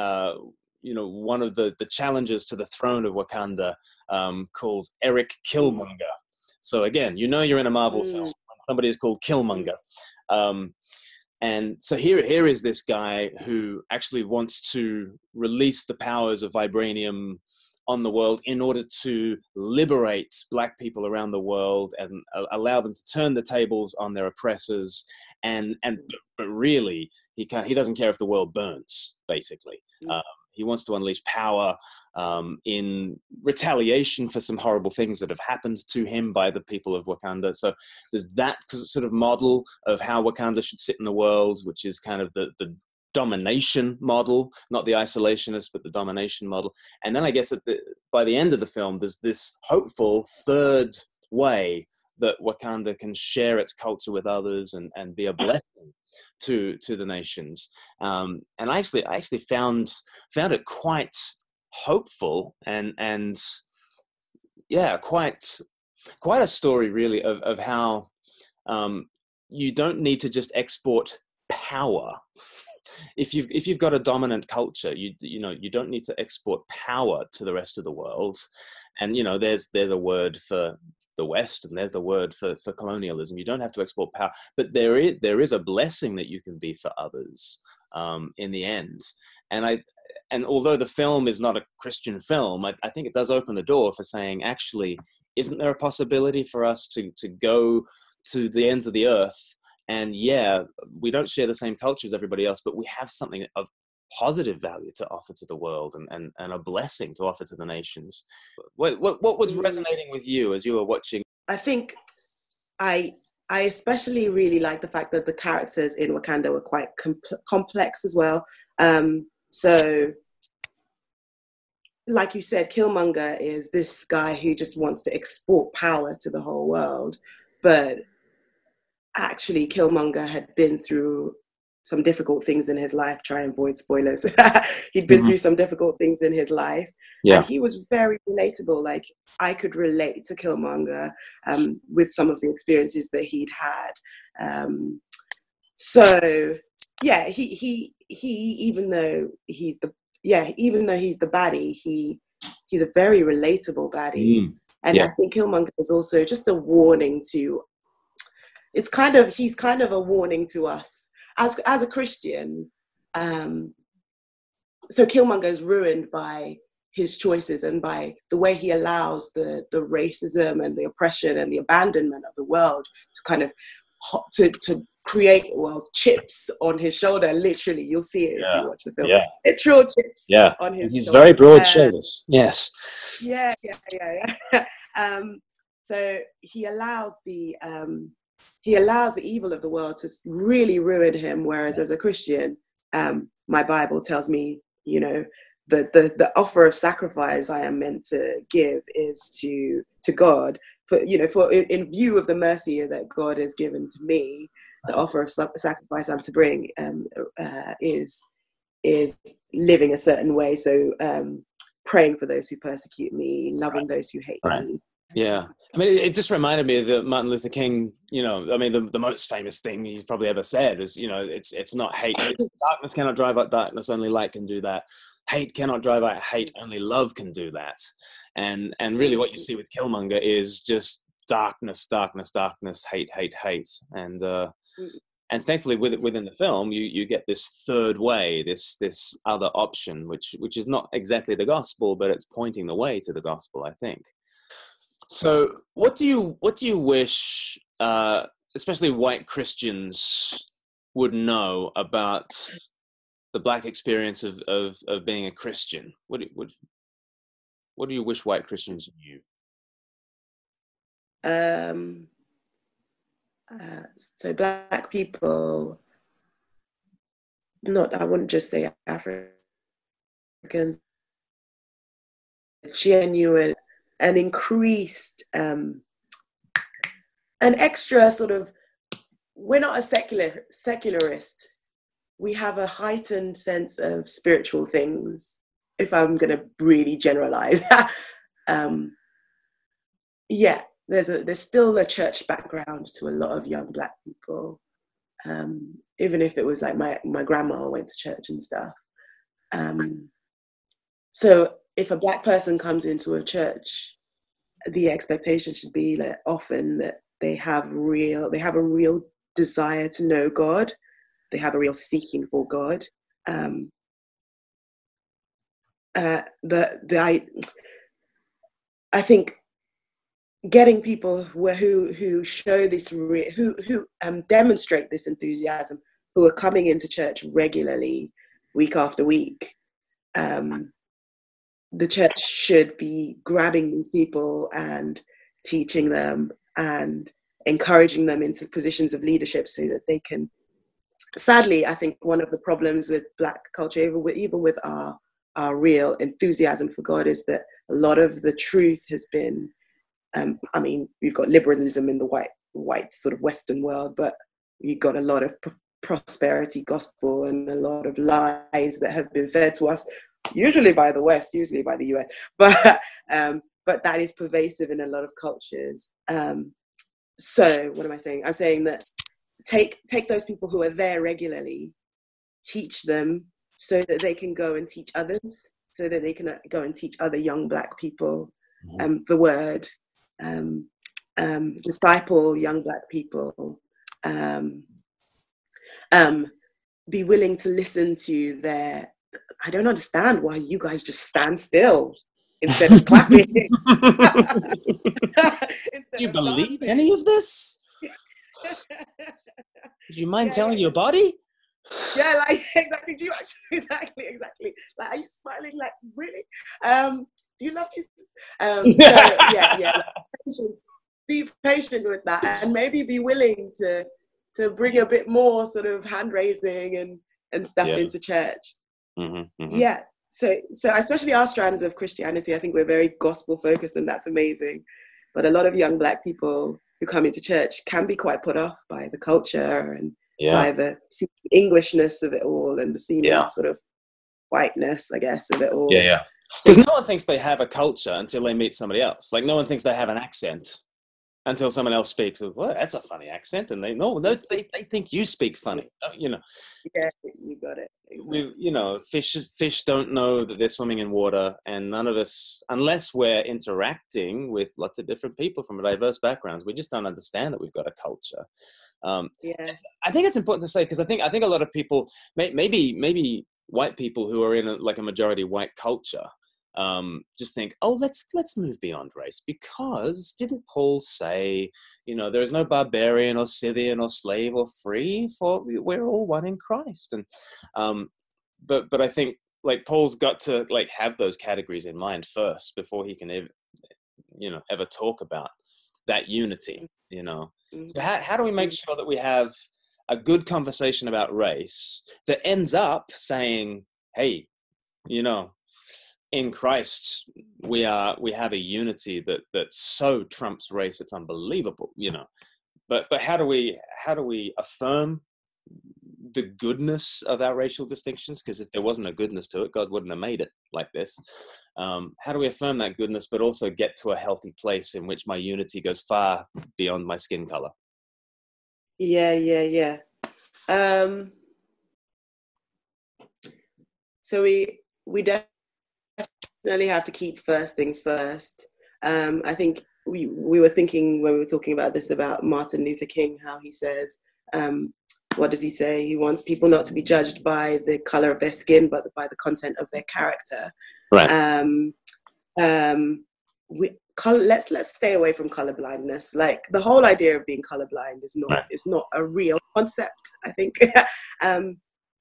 one of the challengers to the throne of Wakanda, called Eric Killmonger. So again, you know, you're in a Marvel film when somebody is called Killmonger. And so here is this guy who actually wants to release the powers of vibranium on the world in order to liberate Black people around the world and allow them to turn the tables on their oppressors. But really, he doesn't care if the world burns, basically. He wants to unleash power in retaliation for some horrible things that have happened to him by the people of Wakanda. So there's that sort of model of how Wakanda should sit in the world, which is kind of the domination model, not the isolationist, but the domination model. And then I guess by the end of the film, there's this hopeful third way that Wakanda can share its culture with others and be a blessing to the nations. And I actually found it quite hopeful and quite a story really of how you don't need to just export power. If you've got a dominant culture, you don't need to export power to the rest of the world. And there's a word for the West, and there's the word for colonialism. You don't have to export power, but there is a blessing that you can be for others in the end. And although the film is not a Christian film, I think it does open the door for saying, actually, isn't there a possibility for us to go to the ends of the earth? And we don't share the same culture as everybody else, but we have something of positive value to offer to the world, and a blessing to offer to the nations. What was resonating with you as you were watching? I think I especially really like the fact that the characters in Wakanda were quite complex as well. So, like you said, Killmonger is this guy who just wants to export power to the whole world, but actually Killmonger had been through some difficult things in his life. Try and avoid spoilers. He'd been through some difficult things in his life, and he was very relatable. Like, I could relate to Killmonger with some of the experiences that he'd had. So yeah, he even though he's the baddie, he's a very relatable baddie. And I think Killmonger is also just a warning to, he's kind of a warning to us as a Christian. So Killmonger is ruined by his choices and by the way he allows the racism and the oppression and the abandonment of the world to kind of to create, well, chips on his shoulder. Literally, you'll see it if you watch the film. Literal chips on his He's shoulder. very broad shoulders. Yes. Yeah. So he allows the evil of the world to really ruin him. Whereas as a Christian, my Bible tells me, you know, the offer of sacrifice I am meant to give is to God, for in view of the mercy that God has given to me. The offer of sacrifice I'm to bring is living a certain way. So praying for those who persecute me, loving those who hate me. Yeah. I mean, it just reminded me of the Martin Luther King, you know, I mean, the most famous thing he's probably ever said is, you know, it's not hate. Darkness cannot drive out darkness, only light can do that. Hate cannot drive out hate, only love can do that. And really what you see with Killmonger is just darkness, hate. And thankfully within the film, you get this third way, this other option, which is not exactly the gospel, but it's pointing the way to the gospel, I think. So what do you wish, especially white Christians, would know about the Black experience of being a Christian? What do you wish white Christians knew? So Black people, I wouldn't just say Africans, genuine and increased, an extra sort of, we're not a secularist. We have a heightened sense of spiritual things, if I'm going to really generalize. There's still a church background to a lot of young Black people, even if it was like my grandma went to church and stuff. So if a Black person comes into a church, the expectation should be that often that they have a real desire to know God. They have a real seeking for God. I think getting people who show this, who demonstrate this enthusiasm, who are coming into church regularly, week after week. The church should be grabbing these people and teaching them and encouraging them into positions of leadership so that they can. Sadly, I think one of the problems with Black culture, even with our real enthusiasm for God, is that a lot of the truth has been, I mean, we've got liberalism in the white sort of Western world, but you've got a lot of prosperity gospel and a lot of lies that have been fed to us, usually by the West, usually by the US, but that is pervasive in a lot of cultures. So what am I saying? I'm saying that take those people who are there regularly, teach them so that they can go and teach others, so that they can go and teach other young Black people the word, disciple young Black people, be willing to listen to their, I don't understand why you guys just stand still instead of clapping. Do you believe any of this? Do you mind telling your body? Yeah, like exactly. Do you actually exactly? Like, are you smiling? Like, really? Do you love Jesus? So yeah. Like, patience. Be patient with that, and maybe be willing to bring a bit more sort of hand raising and stuff into church. Yeah. So especially our strands of Christianity, I think we're very gospel focused, and that's amazing. But a lot of young Black people who come into church can be quite put off by the culture and by the Englishness of it all and the seeming sort of whiteness, I guess, of it all. Yeah. Because no one thinks they have a culture until they meet somebody else. Like, no one thinks they have an accent until someone else speaks. Well, that's a funny accent, and they think you speak funny. You know. Yeah, you got it. Exactly. You know, fish don't know that they're swimming in water, and none of us, unless we're interacting with lots of different people from diverse backgrounds, we just don't understand that we've got a culture. I think it's important to say, because I think a lot of people, maybe white people who are in a majority white culture, just think, oh, let's move beyond race, because didn't Paul say, you know, there is no barbarian or Scythian or slave or free, for we're all one in Christ. And but I think, like, Paul's got to, like, have those categories in mind first before he can ever talk about that unity, you know. So how do we make sure that we have a good conversation about race that ends up saying, hey, you know, in Christ, we have a unity that so trumps race, it's unbelievable, you know. But how do we affirm the goodness of our racial distinctions? Because if there wasn't a goodness to it, God wouldn't have made it like this. How do we affirm that goodness, but also get to a healthy place in which my unity goes far beyond my skin color? Yeah. So we definitely have to keep first things first. I think we were thinking when we were talking about this about Martin Luther King, how he says, what does he say? He wants people not to be judged by the color of their skin, but by the content of their character. Right. Let's stay away from color blindness. Like, the whole idea of being colorblind is not a real concept, I think.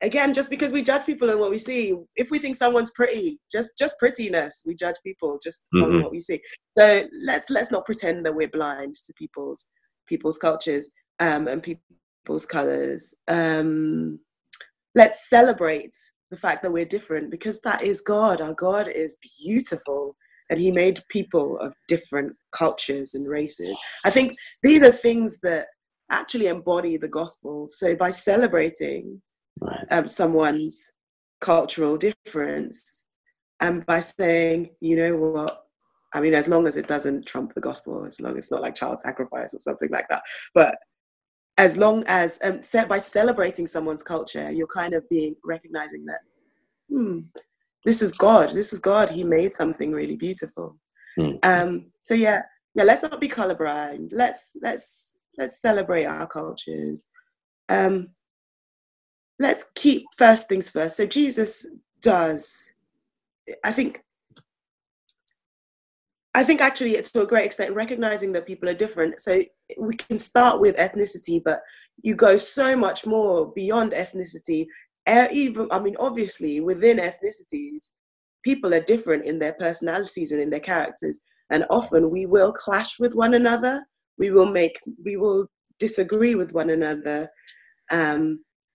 Again, just because we judge people on what we see, if we think someone's pretty, just prettiness, we judge people just on what we see. So let's not pretend that we're blind to people's cultures and people's colors. Let's celebrate the fact that we're different, because that is God. Our God is beautiful, and he made people of different cultures and races. I think these are things that actually embody the gospel. So by celebrating someone's cultural difference, and by saying, you know what, I mean, as long as it doesn't trump the gospel, as long as it's not like child sacrifice or something like that, but as long as by celebrating someone's culture, you're kind of recognizing that this is God, he made something really beautiful. So yeah, let's not be colorblind. Let's celebrate our cultures. Let's keep first things first. So Jesus does, I think actually it's to a great extent recognizing that people are different. So we can start with ethnicity, but you go so much more beyond ethnicity. Obviously within ethnicities, people are different in their personalities and in their characters. And often we will clash with one another. We will disagree with one another.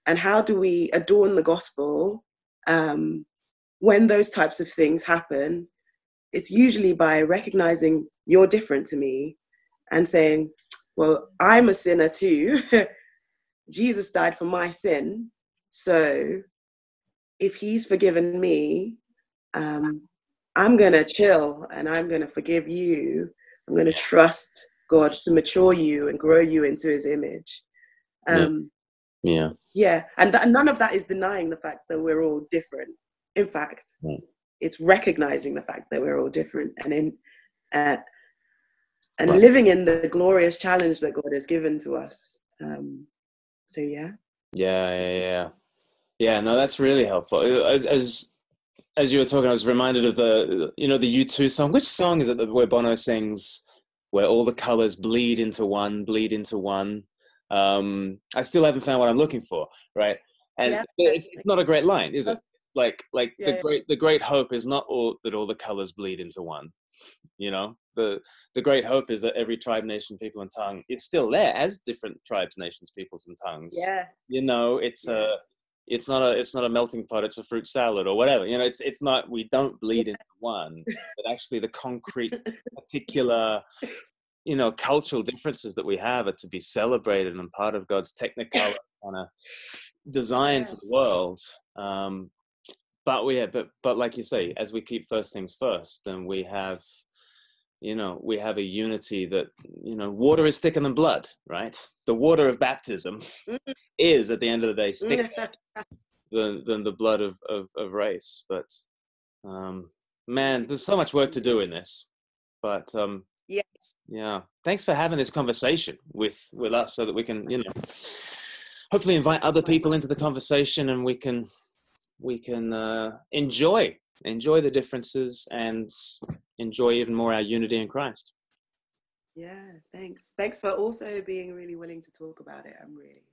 And how do we adorn the gospel when those types of things happen? It's usually by recognizing you're different to me and saying, well, I'm a sinner too. Jesus died for my sin. So if he's forgiven me, I'm going to chill and I'm going to forgive you. I'm going to trust God to mature you and grow you into his image. And none of that is denying the fact that we're all different. In fact, it's recognizing the fact that we're all different and living in the glorious challenge that God has given to us. So yeah. Yeah, no, that's really helpful. As you were talking, I was reminded of the U2 song. Which song is it where Bono sings, where all the colors bleed into one? I still haven't found what I'm looking for, right? And Yeah. it's not a great line, is it? Like Yeah, the great hope is not all that all the colors bleed into one. You know, the great hope is that every tribe, nation, people, and tongue is still there as different tribes, nations, peoples, and tongues. yes. You know, it's not a melting pot, it's a fruit salad or whatever. You know, it's not, we don't bleed into one, but actually the concrete, particular, you know, cultural differences that we have are to be celebrated and part of God's technicolor kind of design for the world. But like you say, as we keep first things first, then we have, you know, we have a unity that, you know, water is thicker than blood, right? The water of baptism is, at the end of the day, thicker than the blood of race. But man, there's so much work to do in this. But Yes. yeah, thanks for having this conversation with us, so that we can, you know, hopefully invite other people into the conversation, and we can enjoy the differences and enjoy even more our unity in Christ. Yeah, thanks for also being really willing to talk about it. I'm really,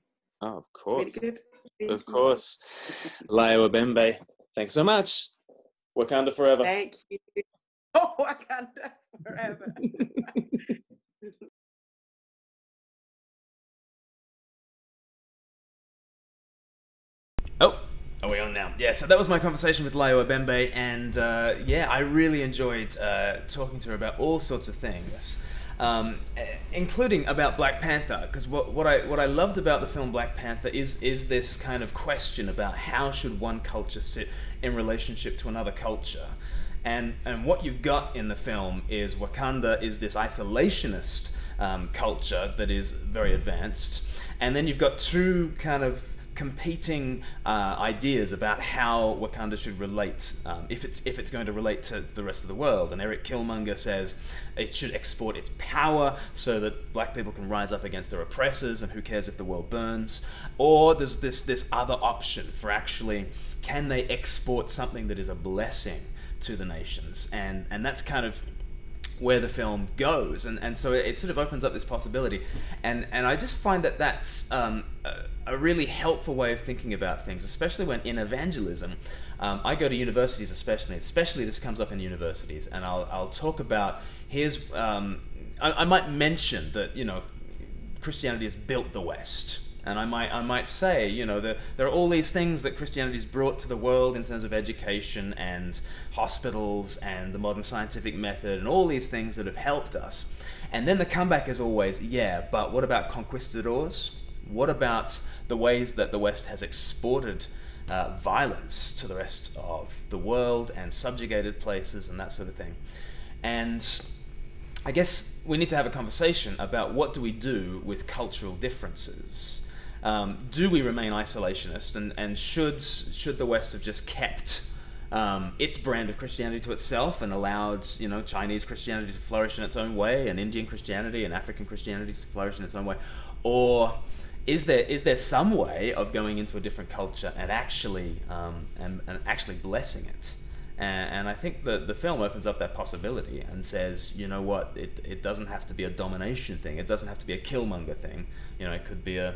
Oh, of course, it's really good. of course. Layo Abembe, thanks so much. Wakanda forever. Thank you. Oh, Wakanda forever. Oh, are we on now? Yeah, so that was my conversation with Layo Abembe, and yeah, I really enjoyed talking to her about all sorts of things, including about Black Panther, because what I loved about the film Black Panther is this kind of question about how should one culture sit in relationship to another culture. And what you've got in the film is Wakanda is this isolationist culture that is very advanced, and then you've got two kind of competing ideas about how Wakanda should relate, if it's going to relate to the rest of the world. And Eric Killmonger says it should export its power so that black people can rise up against their oppressors, and who cares if the world burns. Or there's this other option for actually, can they export something that is a blessing to the nations? And that's kind of where the film goes, and so it sort of opens up this possibility, and I just find that that's a really helpful way of thinking about things, especially when in evangelism. I go to universities, especially this comes up in universities, and I'll talk about I might mention that, you know, Christianity has built the West. And I might say, you know, there are all these things that Christianity's brought to the world in terms of education and hospitals and the modern scientific method and all these things that have helped us. And then the comeback is always, yeah, but what about conquistadors? What about the ways that the West has exported violence to the rest of the world and subjugated places and that sort of thing? And I guess we need to have a conversation about what do we do with cultural differences. Do we remain isolationist, and should the West have just kept its brand of Christianity to itself and allowed, you know, Chinese Christianity to flourish in its own way, and Indian Christianity and African Christianity to flourish in its own way? Or is there some way of going into a different culture and actually actually blessing it? And I think that the film opens up that possibility and says, you know what, it doesn't have to be a domination thing. It doesn't have to be a killmonger thing. You know, it could be a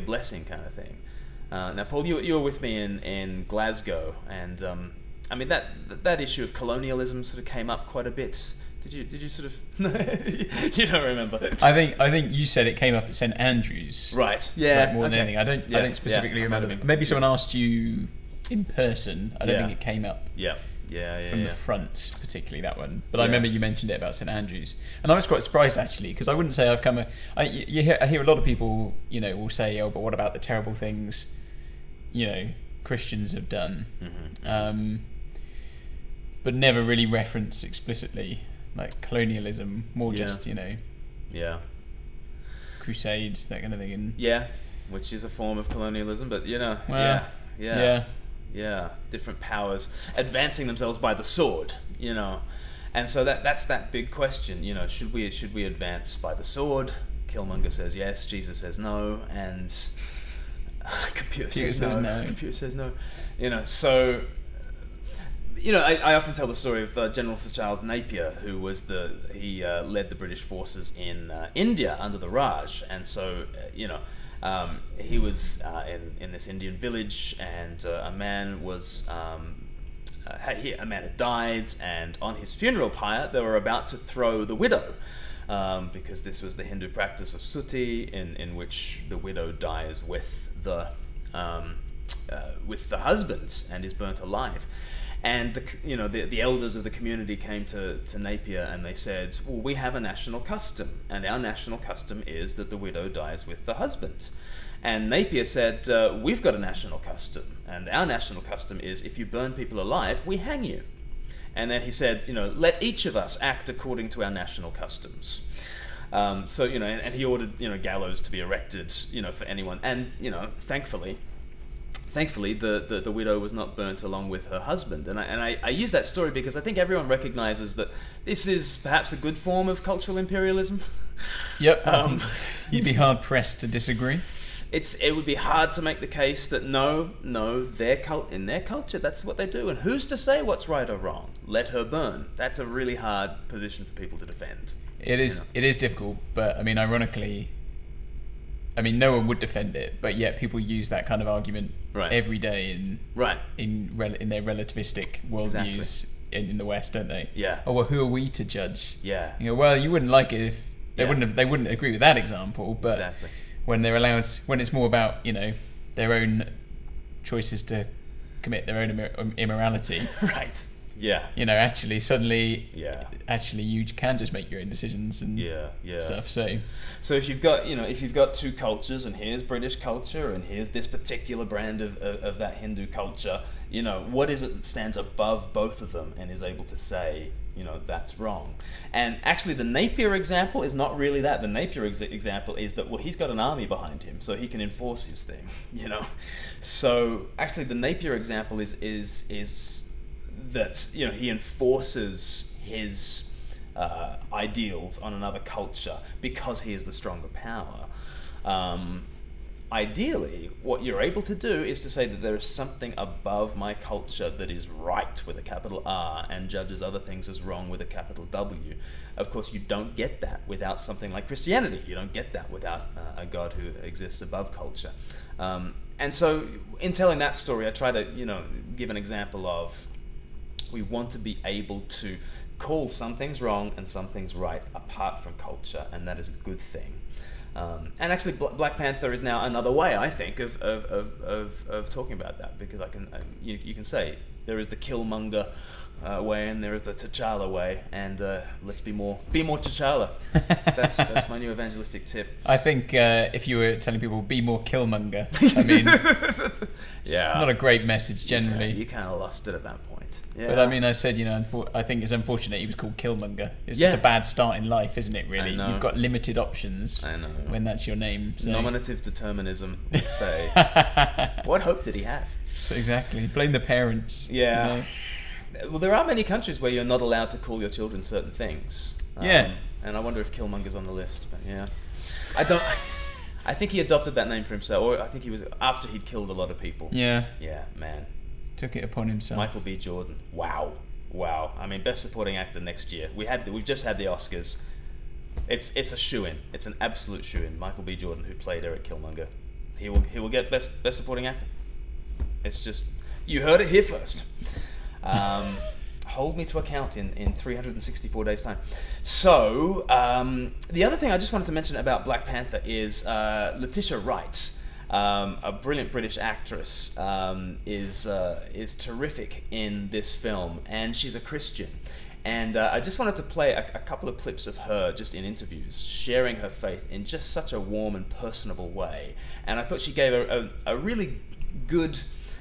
blessing kind of thing. Now, Paul, you were with me in Glasgow, and I mean that issue of colonialism sort of came up quite a bit. Did you sort of you don't remember? I think you said it came up at St Andrews. Right. Yeah. Like more than anything. I don't specifically remember. Maybe someone asked you in person. I don't think it came up. From the front, particularly that one. But I remember you mentioned it about St Andrews, and I was quite surprised actually, because I wouldn't say I've come. I hear a lot of people, you know, will say, "Oh, but what about the terrible things, you know, Christians have done?" Mm-hmm. But never really reference explicitly like colonialism. More just, you know, crusades, that kind of thing. And which is a form of colonialism, but you know, different powers advancing themselves by the sword, you know. And so that's that big question, you know, should we advance by the sword? Killmonger says yes, Jesus says no, and computer says no. Computer says no. You know, so you know, I often tell the story of General Sir Charles Napier, who was he led the British forces in India under the Raj, and so you know, He was in this Indian village, and a man had died, and on his funeral pyre they were about to throw the widow, because this was the Hindu practice of suti, in which the widow dies with the husband and is burnt alive. And the elders of the community came to Napier and they said, well, we have a national custom, and our national custom is that the widow dies with the husband. And Napier said, we've got a national custom, and our national custom is if you burn people alive, we hang you. And then he said, let each of us act according to our national customs. And he ordered, gallows to be erected, for anyone. And, thankfully, the widow was not burnt along with her husband. And I use that story because I think everyone recognizes that this is perhaps a good form of cultural imperialism. Yep. You'd be hard pressed to disagree. It would be hard to make the case that no, in their culture, that's what they do. And who's to say what's right or wrong? Let her burn. That's a really hard position for people to defend. It is. It is difficult, but I mean, ironically, no one would defend it, but yet people use that kind of argument every day in their relativistic worldviews in the West, don't they? Yeah. Oh well, who are we to judge? Yeah. Well, you wouldn't like it if they wouldn't agree with that example, but when they're allowed, when it's more about their own choices to commit their own immorality, right? Yeah. Actually, suddenly, actually, you can just make your own decisions and stuff. So if you've got two cultures, and here's British culture, and here's this particular brand of that Hindu culture, what is it that stands above both of them and is able to say, that's wrong? And actually, the Napier example is not really that. The Napier example is that, well, he's got an army behind him, so he can enforce his thing, So actually, the Napier example is that he enforces his ideals on another culture because he is the stronger power. Ideally, what you're able to do is to say that there is something above my culture that is right with a capital R and judges other things as wrong with a capital W. Of course, you don't get that without something like Christianity. You don't get that without a God who exists above culture. And so, in telling that story, I try to give an example of, we want to be able to call some things wrong and some things right apart from culture, and that is a good thing. And actually, Black Panther is now another way, I think, of talking about that, because you can say there is the Killmonger way and there is the T'Challa way, and let's be more T'Challa. That's my new evangelistic tip. I think if you were telling people be more Killmonger, it's not a great message generally. You kind of lost it at that point. Yeah. But I said, I think it's unfortunate he was called Killmonger. It's just a bad start in life, isn't it, really? You've got limited options when that's your name. So. Nominative determinism, let's say. What hope did he have? So exactly. Blame the parents. Yeah. Well, there are many countries where you're not allowed to call your children certain things. And I wonder if Killmonger's on the list. But I think he adopted that name for himself, or I think he was after he'd killed a lot of people. Yeah, man. Took it upon himself. Michael B. Jordan. Wow. Best supporting actor next year. We've just had the Oscars. It's a shoo-in. It's an absolute shoo-in. Michael B. Jordan, who played Eric Killmonger, he will get best supporting actor. It's just, you heard it here first. Hold me to account in 364 days' time. So the other thing I just wanted to mention about Black Panther is Letitia Wright. A brilliant British actress, is terrific in this film, and she's a Christian. And I just wanted to play a couple of clips of her just in interviews, sharing her faith in just such a warm and personable way. And I thought she gave a really good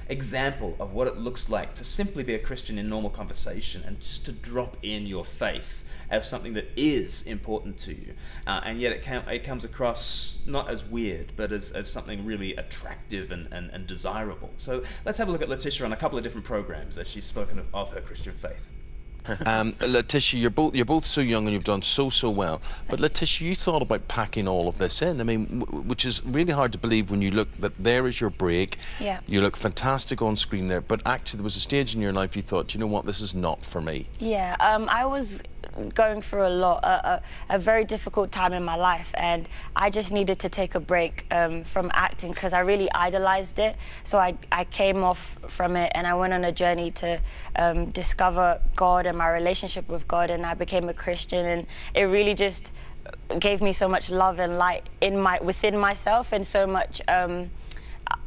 example of what it looks like to simply be a Christian in normal conversation and just to drop in your faith as something that is important to you, and yet it comes across not as weird, but as something really attractive and desirable. So let's have a look at Letitia on a couple of different programs as she's spoken of her Christian faith. Letitia, you're both so young and you've done so well. But Letitia, you thought about packing all of this in. Which is really hard to believe when you look that there is your break. Yeah. You look fantastic on screen there, but actually there was a stage in your life you thought, you know what, this is not for me. Yeah. I was going through a lot, a very difficult time in my life, and I just needed to take a break from acting because I really idolized it. So I came off from it and I went on a journey to discover God and my relationship with God, and I became a Christian, and it really just gave me so much love and light within myself, and so much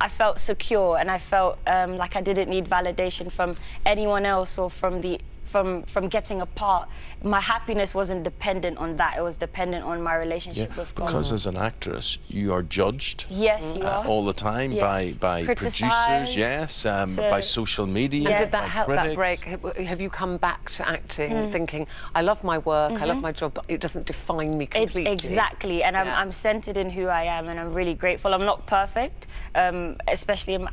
I felt secure, and I felt like I didn't need validation from anyone else or from getting a part. My happiness wasn't dependent on that. It was dependent on my relationship with God. Because as an actress, you are judged. Yes, you are. All the time, yes. by producers, yes, by social media. And did that help, critics. that break? Have you come back to acting thinking, I love my work, I love my job, but it doesn't define me completely? Exactly, and I'm centered in who I am, and I'm really grateful. I'm not perfect, especially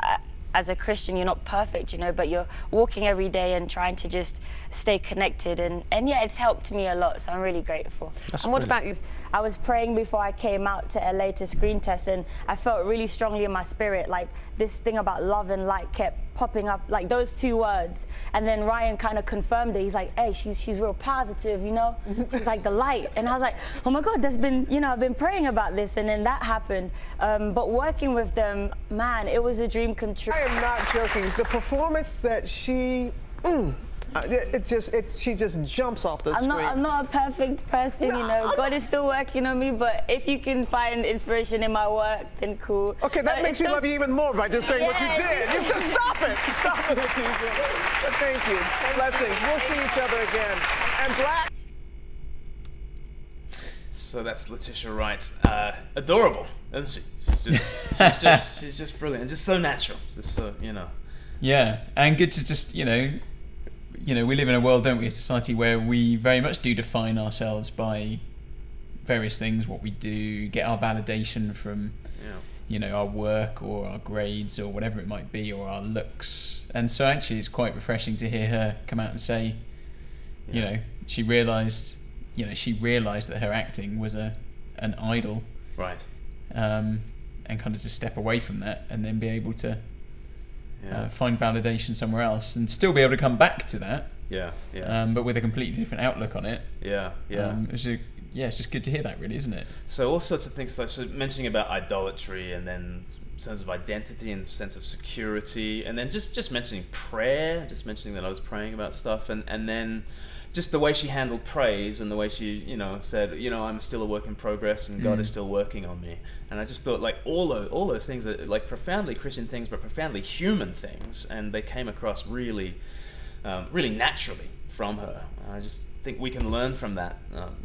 as a Christian, you're not perfect, you know, but you're walking every day and trying to just stay connected, and yeah, it's helped me a lot, so I'm really grateful. And what about you? I was praying before I came out to LA to screen test, and I felt really strongly in my spirit, like this thing about love and light kept popping up, like those two words, and then Ryan kind of confirmed it. He's like, hey, she's real positive, you know, she's like the light, and I was like, oh my God, there's been, you know, I've been praying about this, and then that happened, but working with them, man, it was a dream come true. I am not joking. The performance that she, she just jumps off the screen. I'm not a perfect person, you know. God is still working on me, but if you can find inspiration in my work, then cool. Okay, that makes me love you even more by just saying what you did. You just stop it. Stop it, what you did. But thank you. Blessings. We'll see each other again. And Black. So that's Letitia Wright. Adorable, isn't she? She's just brilliant, and just so natural. Just so, you know. Yeah, and good to just, you know, we live in a world, don't we, a society where we very much do define ourselves by various things, what we do, get our validation from, you know, our work or our grades or whatever it might be, or our looks. And so actually it's quite refreshing to hear her come out and say, you know, she realised that her acting was an idol. Right. And kind of to step away from that and then be able to find validation somewhere else and still be able to come back to that. But with a completely different outlook on it. It's just good to hear that, really, isn't it? So all sorts of things, like mentioning about idolatry, and then sense of identity and sense of security, and then just mentioning prayer, just mentioning that I was praying about stuff, and then just the way she handled praise, and the way she, you know, said, you know, I'm still a work in progress and God is still working on me. And I just thought, like, all those things are like profoundly Christian things, but profoundly human things, and they came across really, really naturally from her. And I just think we can learn from that,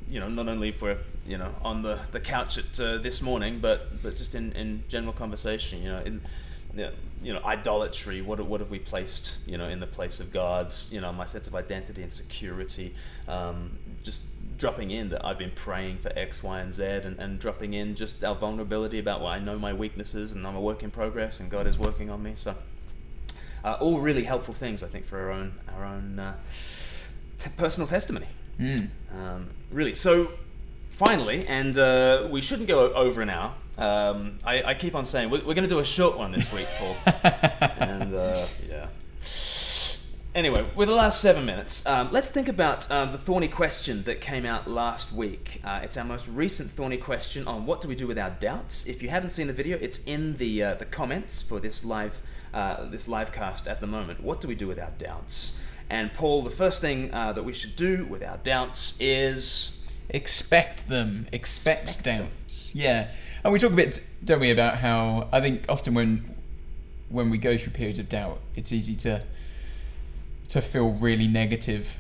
you know, not only if we're, you know, on the couch at this morning, but just in general conversation, you know, you know, idolatry, what have we placed, you know, in the place of God's, you know, my sense of identity and security, just dropping in that I've been praying for X, Y, and Z, and dropping in just our vulnerability about, well, I know my weaknesses and I'm a work in progress and God is working on me. So all really helpful things, I think, for our own personal testimony. Really. So finally, and we shouldn't go over an hour. I keep on saying we're going to do a short one this week, Paul. And yeah. Anyway, with the last 7 minutes, let's think about the Thorny Question that came out last week. It's our most recent Thorny Question on what do we do with our doubts. If you haven't seen the video, it's in the comments for this livecast at the moment. What do we do with our doubts? And Paul, the first thing that we should do with our doubts is expect them. Expect doubts. Yeah. And we talk a bit, don't we, about how I think often when we go through periods of doubt, it's easy to feel really negative,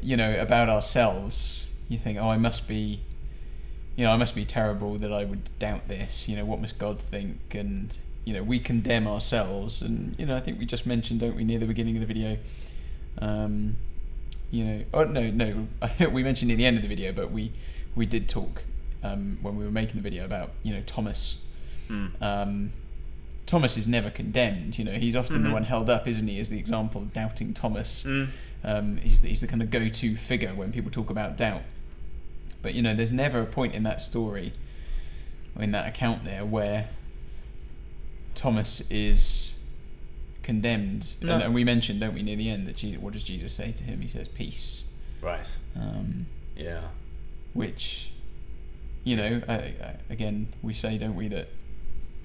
you know, about ourselves. You think, oh, I must be terrible that I would doubt this. You know, what must God think? And, you know, we condemn ourselves. And, you know, I think we just mentioned, don't we, near the beginning of the video, you know, oh, no, we mentioned near the end of the video, but we did talk when we were making the video about, you know, Thomas. Thomas is never condemned, you know, he's often the one held up, isn't he, as the example of doubting Thomas. He's the kind of go-to figure when people talk about doubt. But, you know, there's never a point in that story, or in that account there, where Thomas is condemned. No. And we mentioned, don't we, near the end, that what does Jesus say to him? He says, peace. Right. Yeah. Which, you know, again, we say, don't we, that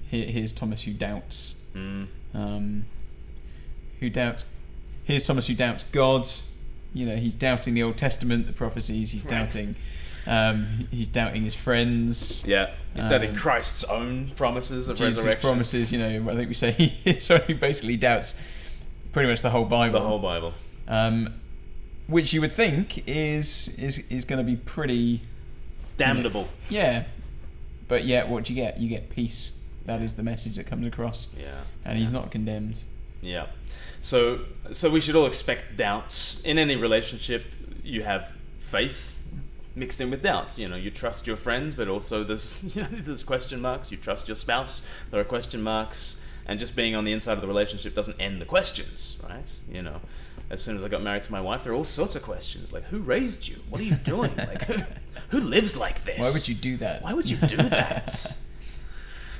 here's Thomas who doubts. Here's Thomas who doubts God. You know, he's doubting the Old Testament, the prophecies. He's doubting. He's doubting his friends. Yeah, he's doubting Christ's own promises of Jesus' resurrection. promises. You know, I think we say he's someone who basically doubts pretty much the whole Bible. The whole Bible. Which you would think is going to be pretty damnable. Yeah, but yet what do you get? You get peace. That is the message that comes across. Yeah, and he's not condemned. Yeah, so we should all expect doubts in any relationship. You have faith mixed in with doubt. You know, you trust your friend, but also there's question marks. You trust your spouse, there are question marks, and just being on the inside of the relationship doesn't end the questions, right? You know, as soon as I got married to my wife, there are all sorts of questions like, who raised you? What are you doing? Like, who lives like this? Why would you do that? Why would you do that?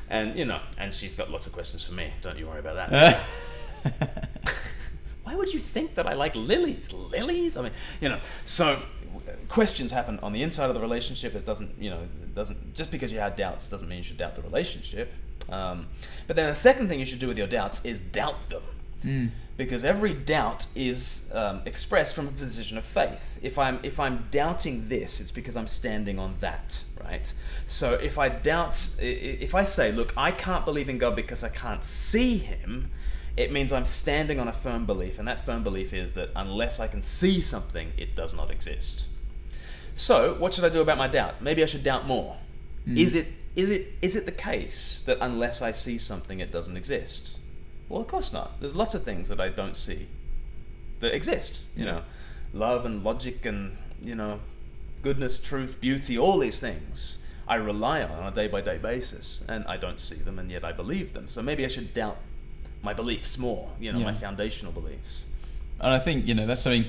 And you know, and she's got lots of questions for me. Don't you worry about that. Why would you think that I like lilies? Lilies? I mean, you know, so questions happen on the inside of the relationship. It doesn't, you know, just because you have doubts doesn't mean you should doubt the relationship. But then the second thing you should do with your doubts is doubt them. Because every doubt is expressed from a position of faith. If I'm doubting this, it's because I'm standing on that, right? So if I say, look, I can't believe in God because I can't see him, it means I'm standing on a firm belief, and that firm belief is that unless I can see something, it does not exist. So what should I do about my doubt? Maybe I should doubt more. Is it the case that unless I see something, it doesn't exist? Well, of course not. There's lots of things that I don't see that exist. You know, love and logic and, you know, goodness, truth, beauty, all these things I rely on a day-by-day basis, and I don't see them, and yet I believe them. So maybe I should doubt my beliefs more, you know, my foundational beliefs. And I think, you know, that's something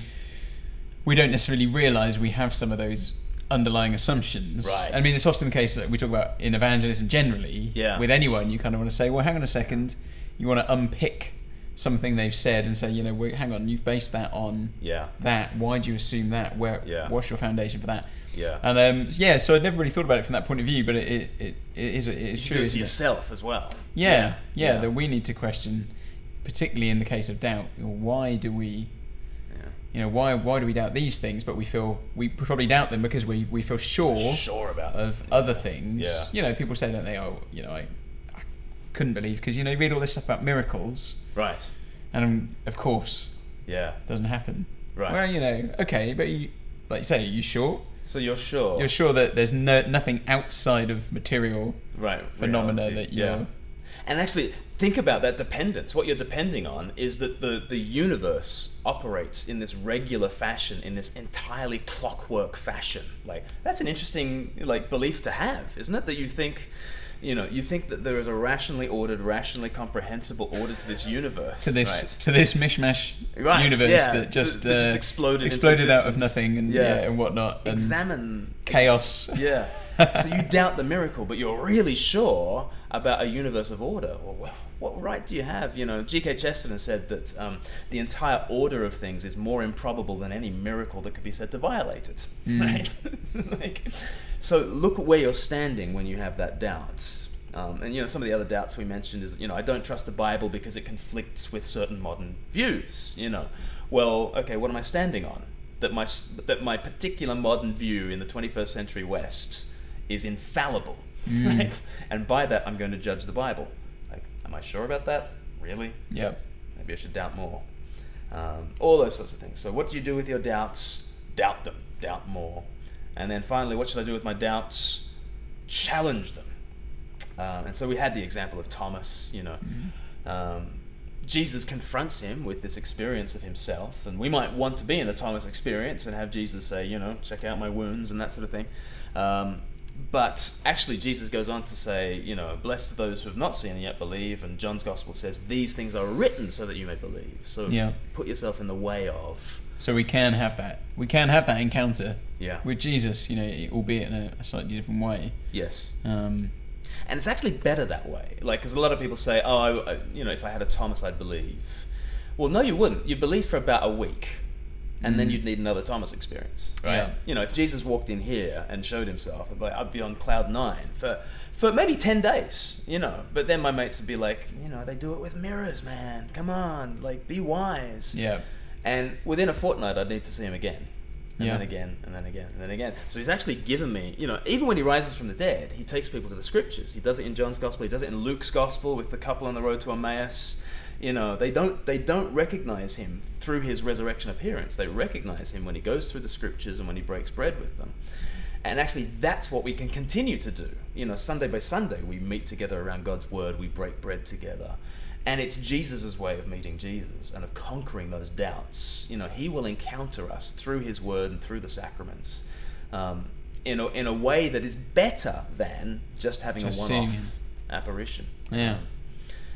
we don't necessarily realise. We have some of those underlying assumptions. Right. I mean, it's often the case that we talk about in evangelism generally. Yeah. With anyone, you kind of want to say, well, hang on a second. You want to unpick something they've said and say, you know, well, hang on, you've based that on that. Why do you assume that? What's your foundation for that? Yeah. And so I'd never really thought about it from that point of view, but it is true. Do it to yourself as well. Yeah, that we need to question, particularly in the case of doubt. Why do we? You know, why do we doubt these things? But we probably doubt them because we feel sure about of other things. Yeah. You know, people say, don't they? Oh, you know, I couldn't believe, because, you know, you read all this stuff about miracles, right? And of course, it doesn't happen. Right. Well, you know, okay, but like you say, are you sure? So you're sure? You're sure that there's nothing outside of material phenomena reality. that you're... And actually, think about that dependence. What you're depending on is that the universe operates in this regular fashion, in this entirely clockwork fashion. Like, that's an interesting belief to have, isn't it? That you think... You know, you think that there is a rationally ordered, rationally comprehensible order to this universe, to this mishmash universe that just exploded out of nothing and whatnot. And examine chaos. Yeah. So you doubt the miracle, but you're really sure about a universe of order. Well, what right do you have? You know, G.K. Chesterton said that the entire order of things is more improbable than any miracle that could be said to violate it. Right? So look at where you're standing when you have that doubt. And, you know, some of the other doubts we mentioned is, you know, I don't trust the Bible because it conflicts with certain modern views, you know. Well, okay, what am I standing on? That my particular modern view in the 21st century West is infallible, right? And by that, I'm going to judge the Bible. Like, am I sure about that? Really? Yep. Maybe I should doubt more. All those sorts of things. So what do you do with your doubts? Doubt them. Doubt more. And then finally, what should I do with my doubts? Challenge them. And so we had the example of Thomas, you know. Jesus confronts him with this experience of himself, and we might want to be in the Thomas experience and have Jesus say, you know, check out my wounds and that sort of thing. But actually, Jesus goes on to say, you know, blessed are those who have not seen and yet believe, and John's Gospel says, these things are written so that you may believe. So put yourself in the way of... So we can have that. We can have that encounter with Jesus, you know, albeit in a slightly different way. Yes. And it's actually better that way. Like, because a lot of people say, oh, you know, if I had a Thomas, I'd believe. Well, no, you wouldn't. You'd believe for about a week. and then you'd need another Thomas experience, right? Yeah. You know, if Jesus walked in here and showed himself, I'd be on cloud 9 for maybe 10 days, you know. But then my mates would be like, you know, they do it with mirrors, man. Come on, like, be wise. Yeah. And within a fortnight, I'd need to see him again. And Yeah. then again, and then again, and then again. So he's actually given me, you know, even when he rises from the dead, he takes people to the scriptures. He does it in John's gospel. He does it in Luke's gospel with the couple on the road to Emmaus. You know, they don't recognize him through his resurrection appearance. They recognize him when he goes through the scriptures and when he breaks bread with them. And actually, that's what we can continue to do. You know, Sunday by Sunday, we meet together around God's word. We break bread together. And it's Jesus' way of meeting Jesus and of conquering those doubts. You know, he will encounter us through his word and through the sacraments in a way that is better than just having a one-off apparition. Yeah.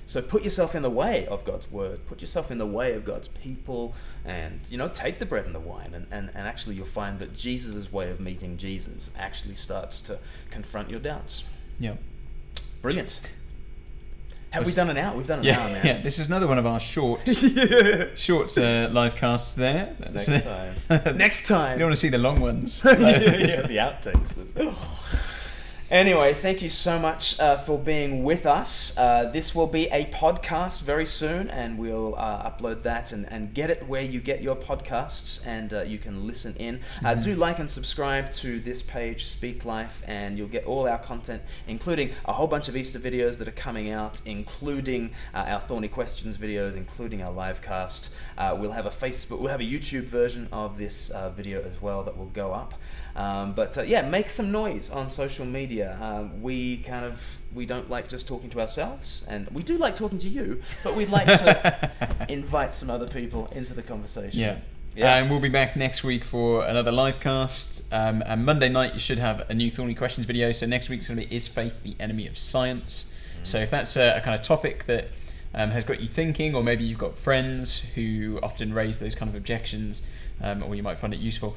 So put yourself in the way of God's word, put yourself in the way of God's people, and, you know, take the bread and the wine, and actually you'll find that Jesus' way of meeting Jesus actually starts to confront your doubts. Yeah. Brilliant. Have we done an hour? We've done an hour, man. Yeah, this is another one of our short live casts there. Next time. Next time. You don't want to see the long ones. The outtakes. Anyway, thank you so much for being with us. This will be a podcast very soon, and we'll upload that and get it where you get your podcasts, and you can listen in. Do like and subscribe to this page, Speak Life, and you'll get all our content, including a whole bunch of Easter videos that are coming out, including our Thorny Questions videos, including our LIVEcast. We'll have a YouTube version of this video as well that will go up. Yeah, make some noise on social media. We don't like just talking to ourselves, and we do like talking to you, but we'd like to invite some other people into the conversation. Yeah. And we'll be back next week for another live cast. And Monday night you should have a new Thorny Questions video. So next week's going to be Is Faith the Enemy of Science? So if that's a kind of topic that has got you thinking, or maybe you've got friends who often raise those kind of objections, or you might find it useful,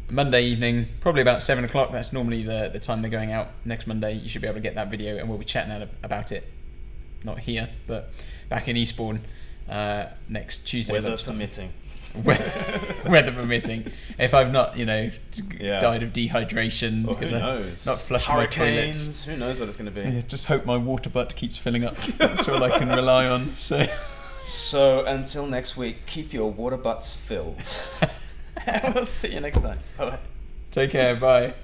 Monday evening, probably about 7 o'clock, that's normally the time they're going out. Next Monday you should be able to get that video, and we'll be chatting about it, not here, but back in Eastbourne next Tuesday. Weather permitting. Weather permitting. If I've not, died of dehydration because who knows? Not flushed Hurricanes, my toilets. Who knows what it's going to be? Yeah, just hope my water butt keeps filling up. That's all I can rely on. So until next week, keep your water butts filled. We'll see you next time. Bye-bye. Take care. Bye.